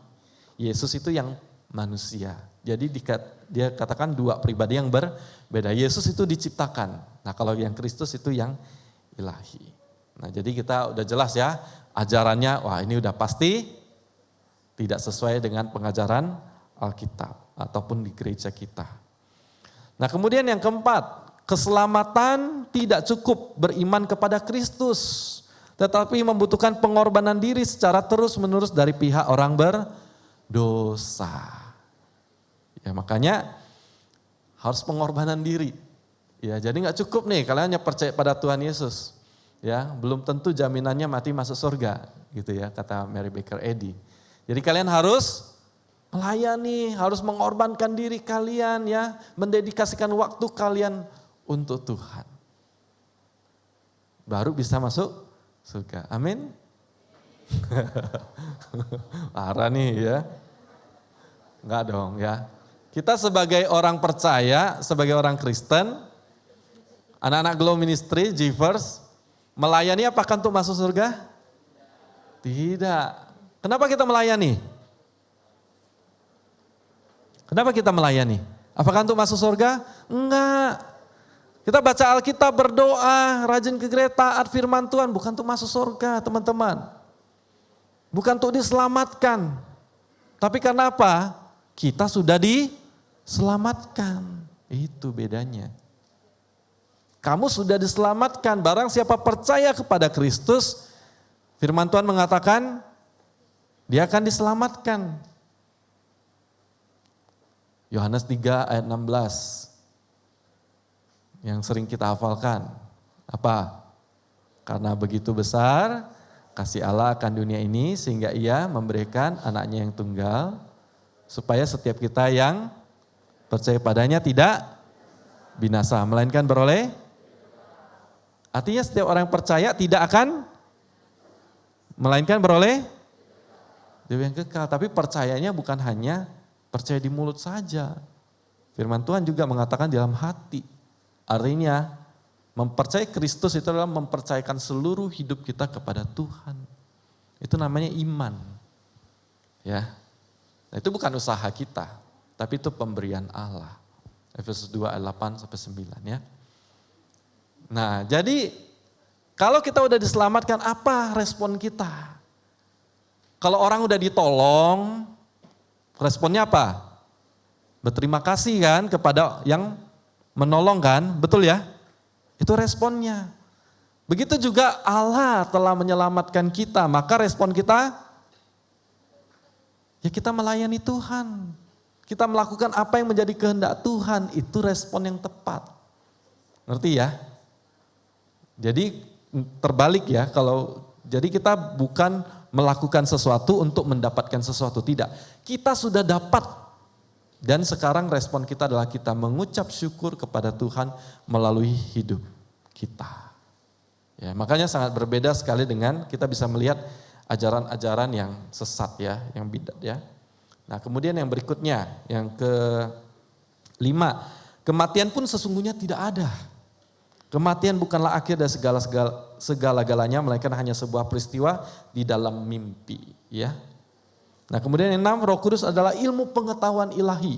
Yesus itu yang manusia. Jadi dia katakan dua pribadi yang berbeda. Yesus itu diciptakan, nah kalau yang Kristus itu yang ilahi. Nah, jadi kita udah jelas ya, ajarannya wah ini udah pasti tidak sesuai dengan pengajaran Alkitab ataupun di gereja kita. Nah, kemudian yang keempat, keselamatan tidak cukup beriman kepada Kristus, tetapi membutuhkan pengorbanan diri secara terus-menerus dari pihak orang berdosa. Ya, makanya harus pengorbanan diri. Ya, jadi nggak cukup nih kalian hanya percaya pada Tuhan Yesus. Ya, belum tentu jaminannya mati masuk surga, gitu ya kata Mary Baker Eddy. Jadi kalian harus melayani, harus mengorbankan diri kalian ya, mendedikasikan waktu kalian untuk Tuhan. Baru bisa masuk surga. Amin. Parah nih ya. Enggak dong ya. Kita sebagai orang percaya, sebagai orang Kristen, anak-anak Glow Ministry, Givers, melayani apakah untuk masuk surga? Tidak. Kenapa kita melayani? Kenapa kita melayani? Apakah untuk masuk surga? Enggak. Kita baca Alkitab, berdoa, rajin ke gereja, taat firman Tuhan, bukan untuk masuk surga, teman-teman. Bukan untuk diselamatkan. Tapi karena apa? Kita sudah diselamatkan. Itu bedanya. Kamu sudah diselamatkan, barang siapa percaya kepada Kristus, firman Tuhan mengatakan, dia akan diselamatkan. Yohanes 3 ayat 16. Yang sering kita hafalkan. Apa? Karena begitu besar kasih Allah akan dunia ini sehingga ia memberikan anaknya yang tunggal. Supaya setiap kita yang percaya padanya tidak binasa. Melainkan beroleh. Artinya setiap orang yang percaya tidak akan. Melainkan beroleh Dewa yang kekal, tapi percayanya bukan hanya percaya di mulut saja. Firman Tuhan juga mengatakan di dalam hati. Artinya mempercayai Kristus itu adalah mempercayakan seluruh hidup kita kepada Tuhan. Itu namanya iman. Ya. Nah, itu bukan usaha kita, tapi itu pemberian Allah. Efesus 2 ayat 8 sampai 9 ya. Nah, jadi kalau kita udah diselamatkan, apa respon kita? Kalau orang udah ditolong, responnya apa? Berterima kasih kan kepada yang menolong kan, betul ya? Itu responnya. Begitu juga Allah telah menyelamatkan kita, maka respon kita, ya kita melayani Tuhan. Kita melakukan apa yang menjadi kehendak Tuhan, itu respon yang tepat. Ngerti ya? Jadi terbalik ya, jadi kita bukan melakukan sesuatu untuk mendapatkan sesuatu, tidak. Kita sudah dapat dan sekarang respon kita adalah kita mengucap syukur kepada Tuhan melalui hidup kita. Ya, makanya sangat berbeda sekali dengan kita bisa melihat ajaran-ajaran yang sesat ya, yang bidat ya. Nah, kemudian yang berikutnya, yang kelima, kematian pun sesungguhnya tidak ada. Kematian bukanlah akhir dari segala-galanya, melainkan hanya sebuah peristiwa di dalam mimpi. Ya, Nah kemudian yang 6, Roh Kudus adalah ilmu pengetahuan ilahi.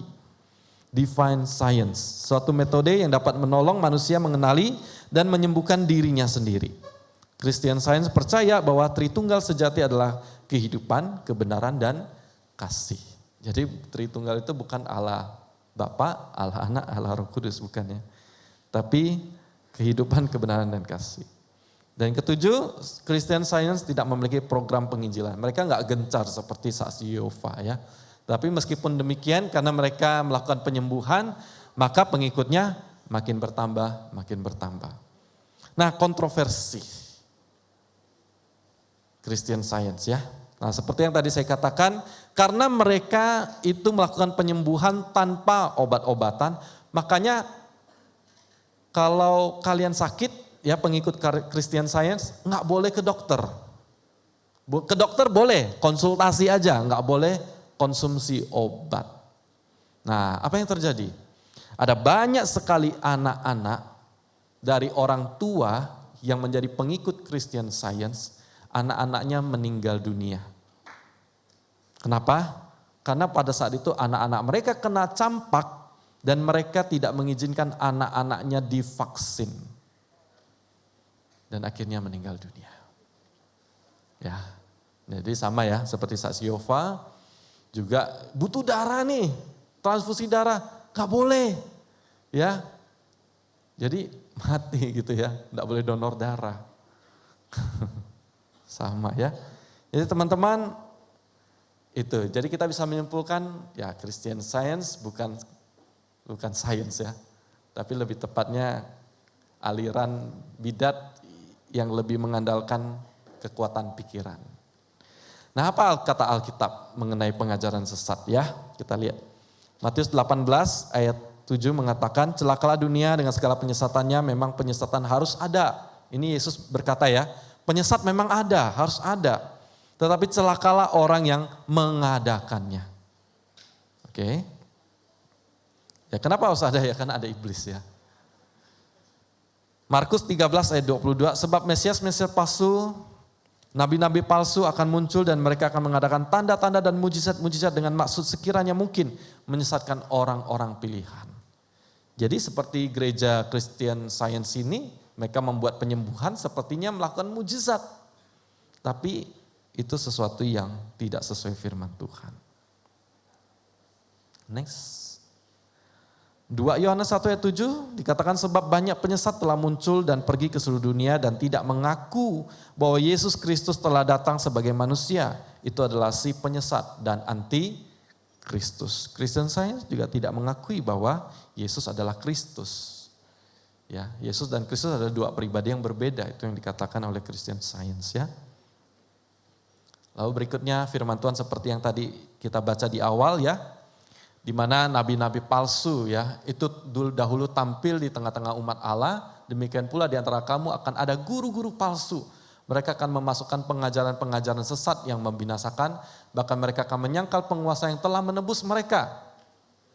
Divine Science, suatu metode yang dapat menolong manusia mengenali dan menyembuhkan dirinya sendiri. Christian Science percaya bahwa Tritunggal sejati adalah kehidupan, kebenaran, dan kasih. Jadi Tritunggal itu bukan Allah Bapa, Allah Anak, Allah Roh Kudus, bukannya. Tapi kehidupan, kebenaran, dan kasih. Dan yang ketujuh, Christian Science tidak memiliki program penginjilan. Mereka nggak gencar seperti saksi Yehova ya. Tapi meskipun demikian, karena mereka melakukan penyembuhan, maka pengikutnya makin bertambah, makin bertambah. Nah, kontroversi Christian Science ya. Nah, seperti yang tadi saya katakan, karena mereka itu melakukan penyembuhan tanpa obat-obatan, makanya kalau kalian sakit, ya pengikut Christian Science, nggak boleh ke dokter. Ke dokter boleh, konsultasi aja, nggak boleh konsumsi obat. Nah, apa yang terjadi? Ada banyak sekali anak-anak dari orang tua yang menjadi pengikut Christian Science, anak-anaknya meninggal dunia. Kenapa? Karena pada saat itu anak-anak mereka kena campak dan mereka tidak mengizinkan anak-anaknya divaksin. Dan akhirnya meninggal dunia. Ya, jadi sama ya seperti saksi Yehova. Juga butuh darah nih, transfusi darah, gak boleh. Ya, jadi mati gitu ya, gak boleh donor darah. Sama ya. Jadi teman-teman, itu. Jadi kita bisa menyimpulkan, ya Christian Science bukan science ya. Tapi lebih tepatnya aliran bidat yang lebih mengandalkan kekuatan pikiran. Nah, apa kata Alkitab mengenai pengajaran sesat ya? Kita lihat. Matius 18 ayat 7 mengatakan, celakalah dunia dengan segala penyesatannya, memang penyesatan harus ada. Ini Yesus berkata ya, penyesat memang ada, harus ada. Tetapi celakalah orang yang mengadakannya. Oke. Ya kenapa harus ada ya? Karena ada iblis ya. Markus 13 ayat 22, sebab Mesias-Mesias palsu, nabi-nabi palsu akan muncul dan mereka akan mengadakan tanda-tanda dan mujizat-mujizat dengan maksud sekiranya mungkin menyesatkan orang-orang pilihan. Jadi seperti gereja Christian Science ini, mereka membuat penyembuhan sepertinya melakukan mujizat. Tapi itu sesuatu yang tidak sesuai firman Tuhan. Next. 2 Yohanes 1 ayat 7 dikatakan sebab banyak penyesat telah muncul dan pergi ke seluruh dunia dan tidak mengaku bahwa Yesus Kristus telah datang sebagai manusia. Itu adalah si penyesat dan anti Kristus. Christian Science juga tidak mengakui bahwa Yesus adalah Kristus. Ya, Yesus dan Kristus adalah dua pribadi yang berbeda. Itu yang dikatakan oleh Christian Science ya. Lalu berikutnya firman Tuhan seperti yang tadi kita baca di awal ya. Di mana nabi-nabi palsu ya, itu dahulu tampil di tengah-tengah umat Allah, demikian pula di antara kamu akan ada guru-guru palsu. Mereka akan memasukkan pengajaran-pengajaran sesat yang membinasakan, bahkan mereka akan menyangkal penguasa yang telah menebus mereka.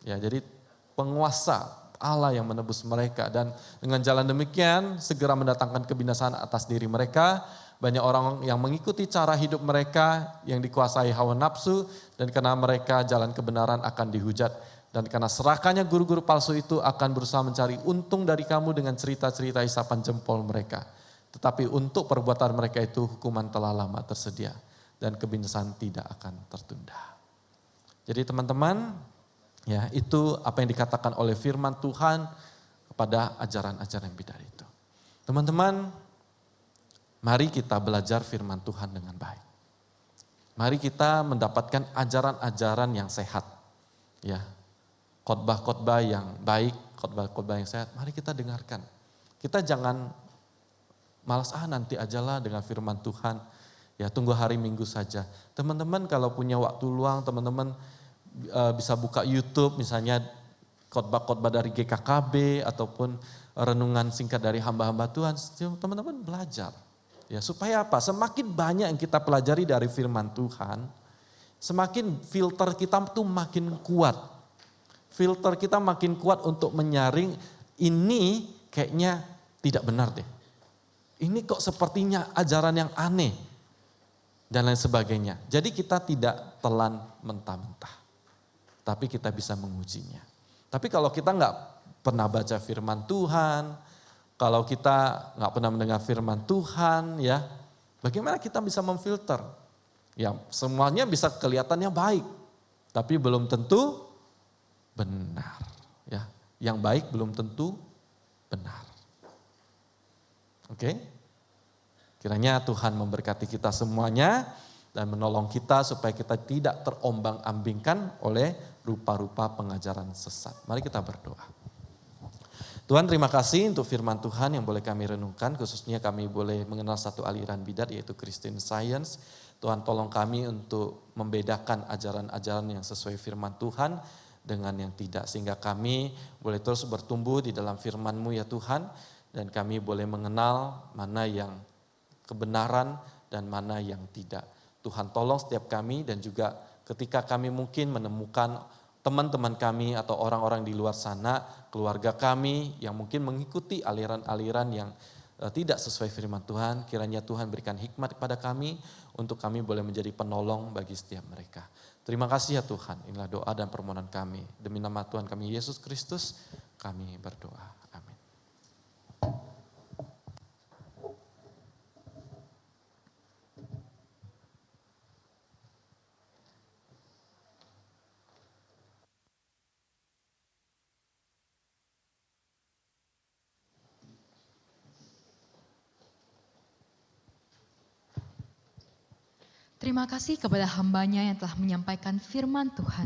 Ya, jadi penguasa Allah yang menebus mereka dan dengan jalan demikian segera mendatangkan kebinasaan atas diri mereka. Banyak orang yang mengikuti cara hidup mereka yang dikuasai hawa nafsu dan karena mereka jalan kebenaran akan dihujat. Dan karena serakahnya guru-guru palsu itu akan berusaha mencari untung dari kamu dengan cerita-cerita isapan jempol mereka. Tetapi untuk perbuatan mereka itu hukuman telah lama tersedia dan kebinasaan tidak akan tertunda. Jadi teman-teman, ya itu apa yang dikatakan oleh firman Tuhan kepada ajaran-ajaran bidat itu. Teman-teman, mari kita belajar firman Tuhan dengan baik. Mari kita mendapatkan ajaran-ajaran yang sehat. Ya, khotbah-khotbah yang baik, khotbah-khotbah yang sehat, mari kita dengarkan. Kita jangan malas nanti ajalah dengan firman Tuhan. Ya, tunggu hari Minggu saja. Teman-teman kalau punya waktu luang, teman-teman bisa buka YouTube misalnya khotbah-khotbah dari GKKB ataupun renungan singkat dari hamba-hamba Tuhan. Teman-teman belajar. Ya, supaya apa? Semakin banyak yang kita pelajari dari firman Tuhan, semakin filter kita tuh makin kuat. Filter kita makin kuat untuk menyaring ini kayaknya tidak benar deh. Ini kok sepertinya ajaran yang aneh. dan lain sebagainya. Jadi kita tidak telan mentah-mentah, tapi kita bisa mengujinya. Tapi kalau kita nggak pernah baca firman Tuhan, kalau kita nggak pernah mendengar firman Tuhan, ya, bagaimana kita bisa memfilter? Ya, semuanya bisa kelihatannya baik, tapi belum tentu benar. Ya, yang baik belum tentu benar. Oke? Kiranya Tuhan memberkati kita semuanya dan menolong kita supaya kita tidak terombang-ambingkan oleh rupa-rupa pengajaran sesat. Mari kita berdoa. Tuhan, terima kasih untuk firman Tuhan yang boleh kami renungkan, khususnya kami boleh mengenal satu aliran bidat yaitu Christian Science. Tuhan, tolong kami untuk membedakan ajaran-ajaran yang sesuai firman Tuhan dengan yang tidak, sehingga kami boleh terus bertumbuh di dalam firman-Mu ya Tuhan, dan kami boleh mengenal mana yang kebenaran dan mana yang tidak. Tuhan, tolong setiap kami, dan juga ketika kami mungkin menemukan teman-teman kami atau orang-orang di luar sana, keluarga kami yang mungkin mengikuti aliran-aliran yang tidak sesuai firman Tuhan, kiranya Tuhan berikan hikmat kepada kami untuk kami boleh menjadi penolong bagi setiap mereka. Terima kasih ya Tuhan, inilah doa dan permohonan kami. Demi nama Tuhan kami Yesus Kristus, kami berdoa. Amin. Terima kasih kepada hamba-Nya yang telah menyampaikan firman Tuhan.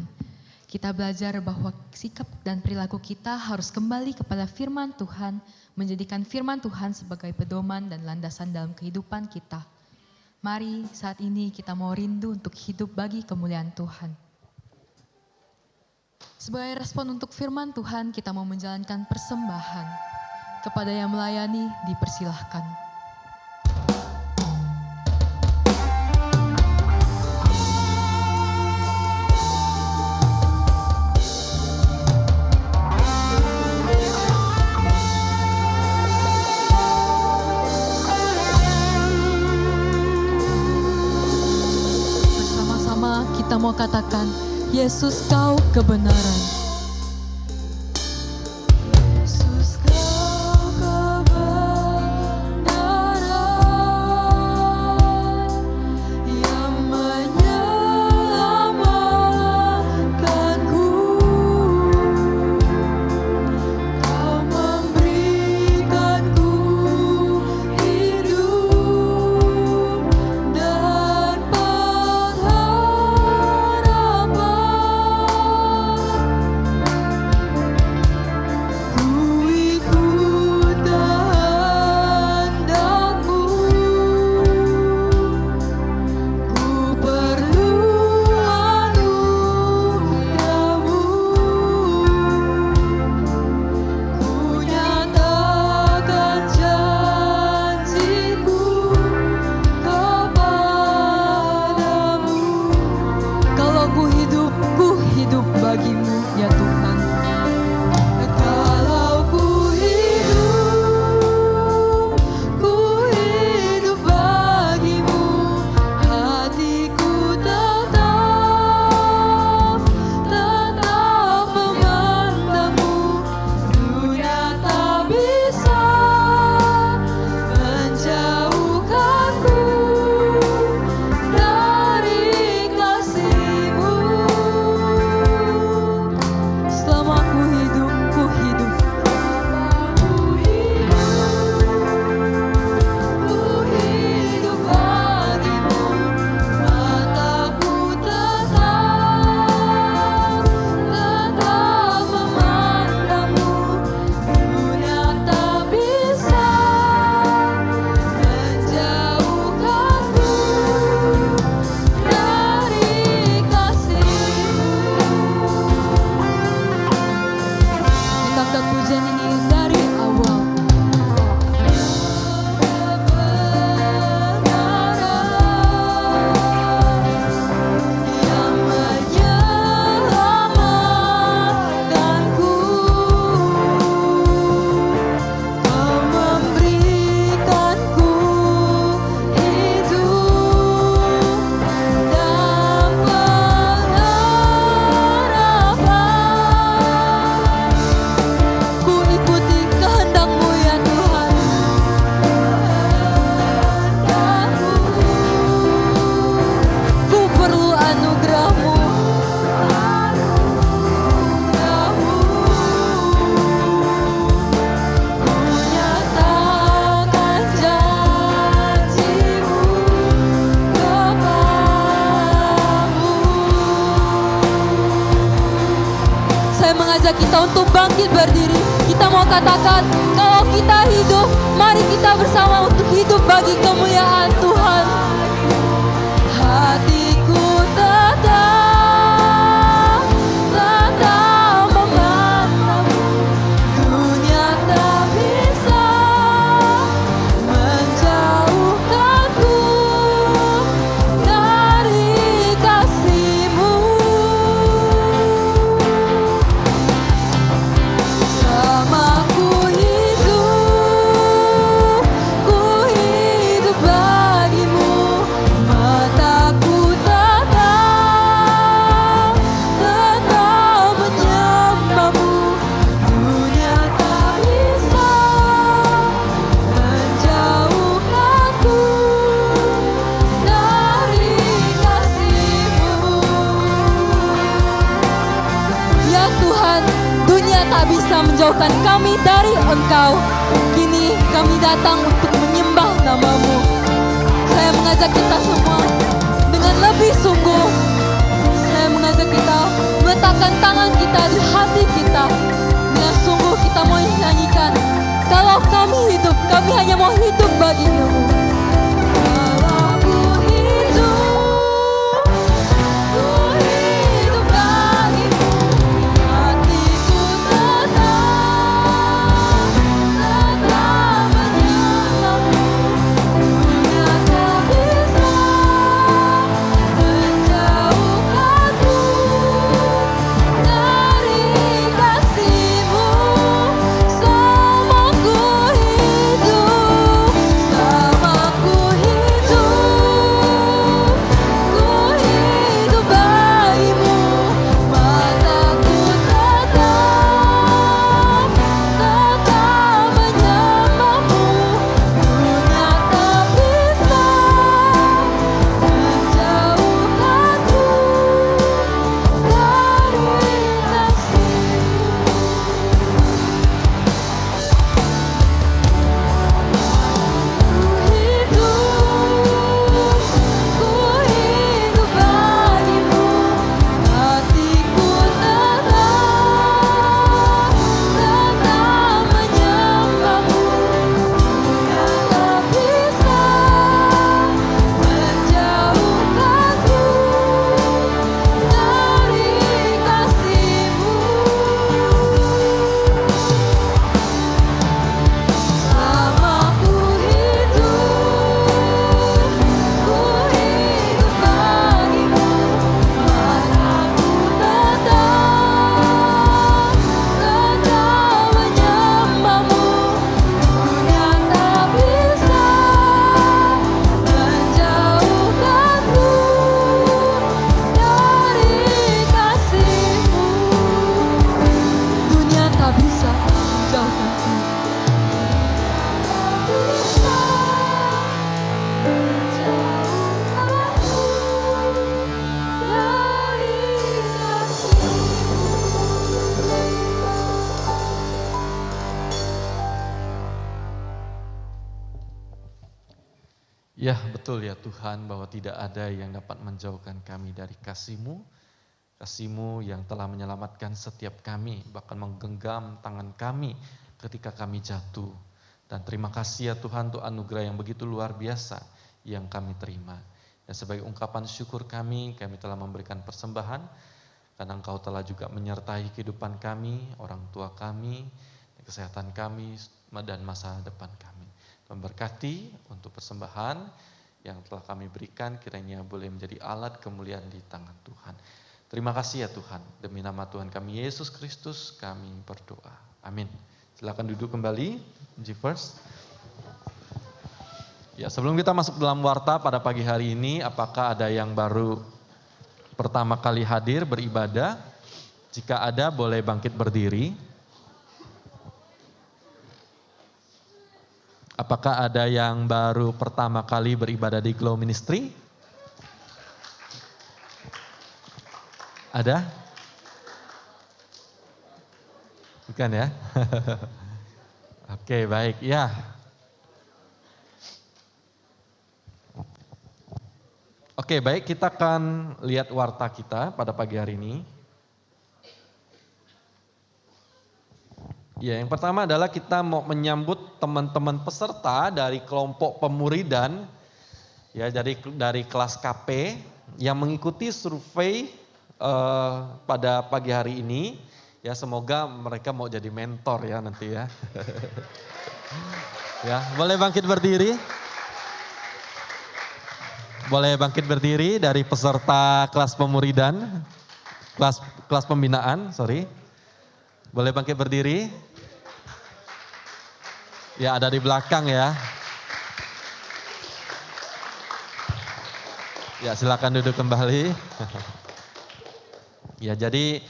Kita belajar bahwa sikap dan perilaku kita harus kembali kepada firman Tuhan, menjadikan firman Tuhan sebagai pedoman dan landasan dalam kehidupan kita. Mari saat ini kita mau rindu untuk hidup bagi kemuliaan Tuhan. Sebagai respon untuk firman Tuhan, kita mau menjalankan persembahan. Kepada yang melayani, dipersilahkan. Kita mau katakan, Yesus kau kebenaran. Yesus kau kebenaran yang menyelamatkanku. Kau memberikanku hidup dan pengharapan. kita untuk bangkit berdiri. Kita mau katakan, kalau kita hidup, mari kita bersama untuk hidup bagi kemuliaan Tuhan. Hatiku tetap memandangmu. Dunia tak bisa menjauhkanku dari kasih-Mu. Sama ku hidup bagimu. Mataku tetap menyembahmu. Dunia tak bisa menjauhkanku dari kasih-Mu. Ya Tuhan, dunia tak bisa menjauhkan kami dari Engkau. Kini kami datang untuk menyembah nama-Mu. Saya mengajak kita semua dengan lebih sungguh. Saya mengajak kita meletakkan tangan kita di hati kita. Dengan sungguh kita mau nyanyikan, kalau kami hidup, kami hanya mau hidup bagi-Mu. Kalau ku hidup bagimu. Hatiku tetap menyembahmu. Dunia tak bisa menjauhkanku dari kasih-Mu. Sama ku hidup bagimu. Mataku tetap menyembahmu. Dunia tak bisa menjauhkanku dari Ku hidup bagimu. Hatiku tetap menyembahmu. Dunia tak bisa menjauhkanku dari kasih-Mu. Sama ku hidup bagimu. Mataku tetap menyembahmu. Dunia tak bisa menjauhkanku dari kasih-Mu. Dunia tak bisa menjauhkanku. Ya betul ya Tuhan, bahwa tidak ada yang dapat menjauhkan kami dari kasih-Mu. Kasih-Mu yang telah menyelamatkan setiap kami, bahkan menggenggam tangan kami ketika kami jatuh. Dan terima kasih ya Tuhan untuk anugerah yang begitu luar biasa yang kami terima. Dan sebagai ungkapan syukur kami telah memberikan persembahan, karena Engkau telah juga menyertai kehidupan kami, orang tua kami, kesehatan kami, dan masa depan kami. Memberkati untuk persembahan yang telah kami berikan, kiranya boleh menjadi alat kemuliaan di tangan Tuhan. Terima kasih ya Tuhan, demi nama Tuhan kami Yesus Kristus kami berdoa. Amin. Silakan duduk kembali, G-First. Ya, sebelum kita masuk dalam warta pada pagi hari ini, apakah ada yang baru pertama kali hadir beribadah? Jika ada, boleh bangkit berdiri. Apakah ada yang baru pertama kali beribadah di Glow Ministry? Ada? Bukan ya? Oke, baik. Ya. Oke, baik. Kita akan lihat warta kita pada pagi hari ini. Ya, yang pertama adalah kita mau menyambut teman-teman peserta dari kelompok pemuridan, ya dari kelas KP yang mengikuti survei pada pagi hari ini. Ya, semoga mereka mau jadi mentor ya nanti ya. Ya, boleh bangkit berdiri? Boleh bangkit berdiri dari peserta kelas pemuridan, kelas pembinaan, sorry. Boleh bangkit berdiri? Ya, ada di belakang ya. Ya, silakan duduk kembali. Ya, jadi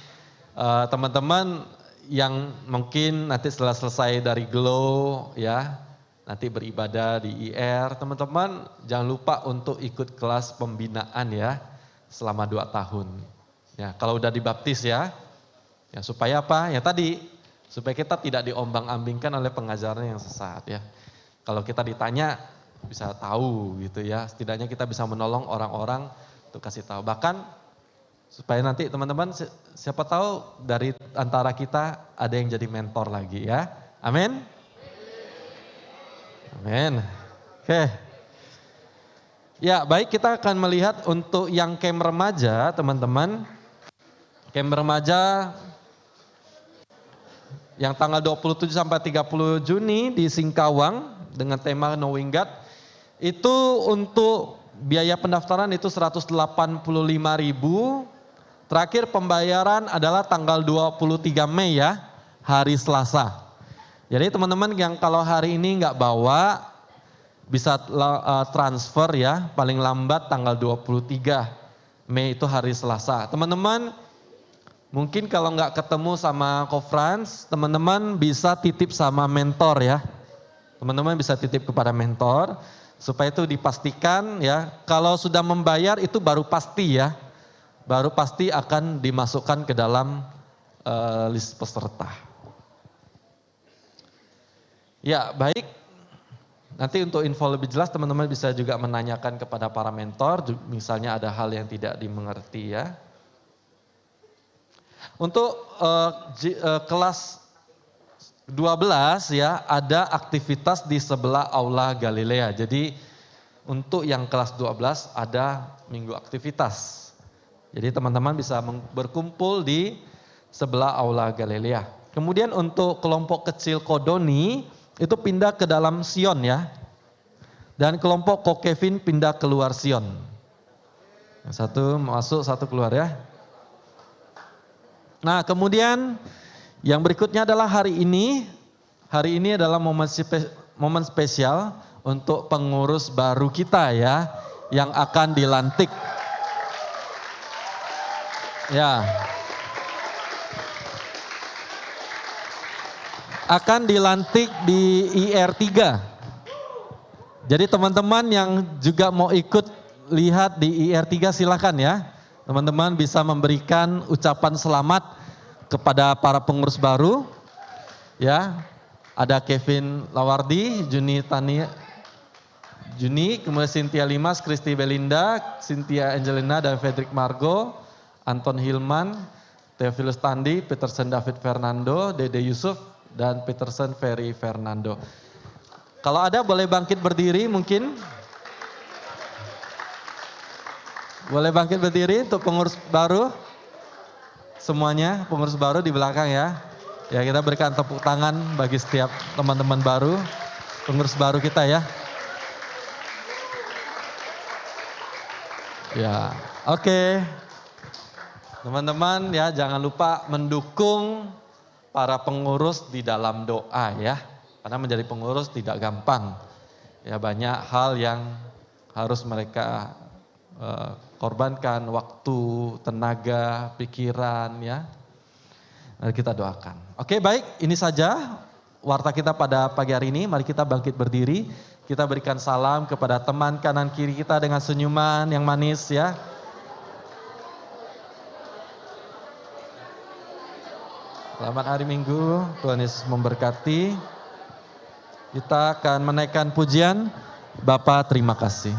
teman-teman yang mungkin nanti setelah selesai dari Glow ya, nanti beribadah di IR, teman-teman jangan lupa untuk ikut kelas pembinaan ya selama 2 tahun. Ya, kalau udah dibaptis ya supaya apa? Ya tadi, supaya kita tidak diombang-ambingkan oleh pengajaran yang sesat ya. Kalau kita ditanya bisa tahu gitu ya, setidaknya kita bisa menolong orang-orang untuk kasih tahu. Bahkan supaya nanti teman-teman siapa tahu dari antara kita ada yang jadi mentor lagi ya. Amin. Amin. Oke. Ya, baik, kita akan melihat untuk yang camp remaja, teman-teman. Camp remaja yang tanggal 27 sampai 30 Juni di Singkawang dengan tema Knowing God. Itu untuk biaya pendaftaran itu 185.000. Terakhir pembayaran adalah tanggal 23 Mei ya, hari Selasa. Jadi teman-teman yang kalau hari ini nggak bawa bisa transfer ya, paling lambat tanggal 23 Mei itu hari Selasa. Teman-teman mungkin kalau nggak ketemu sama Kofrans, teman-teman bisa titip sama mentor ya. Teman-teman bisa titip kepada mentor supaya itu dipastikan ya, kalau sudah membayar itu baru pasti ya. Baru pasti akan dimasukkan ke dalam list peserta. Ya, baik. Nanti untuk info lebih jelas teman-teman bisa juga menanyakan kepada para mentor, misalnya ada hal yang tidak dimengerti ya. Untuk kelas 12 ya, ada aktivitas di sebelah Aula Galilea. Jadi untuk yang kelas 12 ada minggu aktivitas. Jadi teman-teman bisa berkumpul di sebelah Aula Galilea. Kemudian untuk kelompok kecil Kodoni itu pindah ke dalam Sion ya. Dan kelompok Ko Kevin pindah keluar Sion. Satu masuk, satu keluar ya. Nah, kemudian yang berikutnya adalah hari ini. Hari ini adalah momen spesial untuk pengurus baru kita ya, yang akan dilantik. Ya. Akan dilantik di IR3. Jadi teman-teman yang juga mau ikut lihat di IR3 silakan ya. Teman-teman bisa memberikan ucapan selamat kepada para pengurus baru. Ya, ada Kevin Lawardi, Juni Tania, kemudian Cynthia Limas, Kristi Belinda, Cynthia Angelina dan Frederick Margo, Anton Hilman, Theophilus Tandi, Peterson David Fernando, Dede Yusuf, dan Peterson Ferry Fernando. Kalau ada boleh bangkit berdiri mungkin. Boleh bangkit berdiri untuk pengurus baru. Semuanya pengurus baru di belakang ya. Ya, kita berikan tepuk tangan bagi setiap teman-teman baru, pengurus baru kita ya. Ya, oke. Teman-teman ya, jangan lupa mendukung para pengurus di dalam doa ya. Karena menjadi pengurus tidak gampang. Ya, banyak hal yang harus mereka korbankan, waktu, tenaga, pikiran ya. Mari kita doakan. Oke, baik, ini saja warta kita pada pagi hari ini. Mari kita bangkit berdiri. Kita berikan salam kepada teman kanan kiri kita dengan senyuman yang manis ya. Selamat hari Minggu, Tuhan Yesus memberkati. Kita akan menaikkan pujian. Bapa, terima kasih.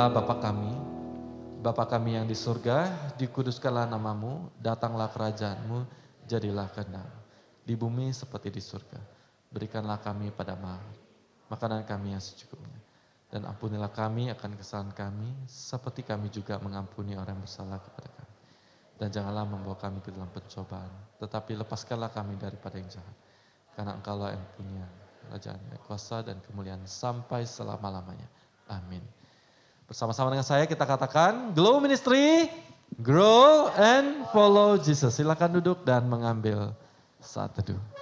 Allah Bapa kami yang di surga, dikuduskanlah namamu, datanglah kerajaanmu, jadilah kehendakmu. Di bumi seperti di surga. Berikanlah kami pada makanan kami yang secukupnya. Dan ampunilah kami akan kesalahan kami, seperti kami juga mengampuni orang yang bersalah kepada kami. Dan janganlah membawa kami ke dalam pencobaan, tetapi lepaskanlah kami daripada yang jahat. Karena Engkaulah yang punya kerajaan, kuasa dan kemuliaan sampai selama-lamanya. Amin. Bersama-sama dengan saya kita katakan, Glow Ministry, grow and follow Jesus. Silakan duduk dan mengambil saat teduh.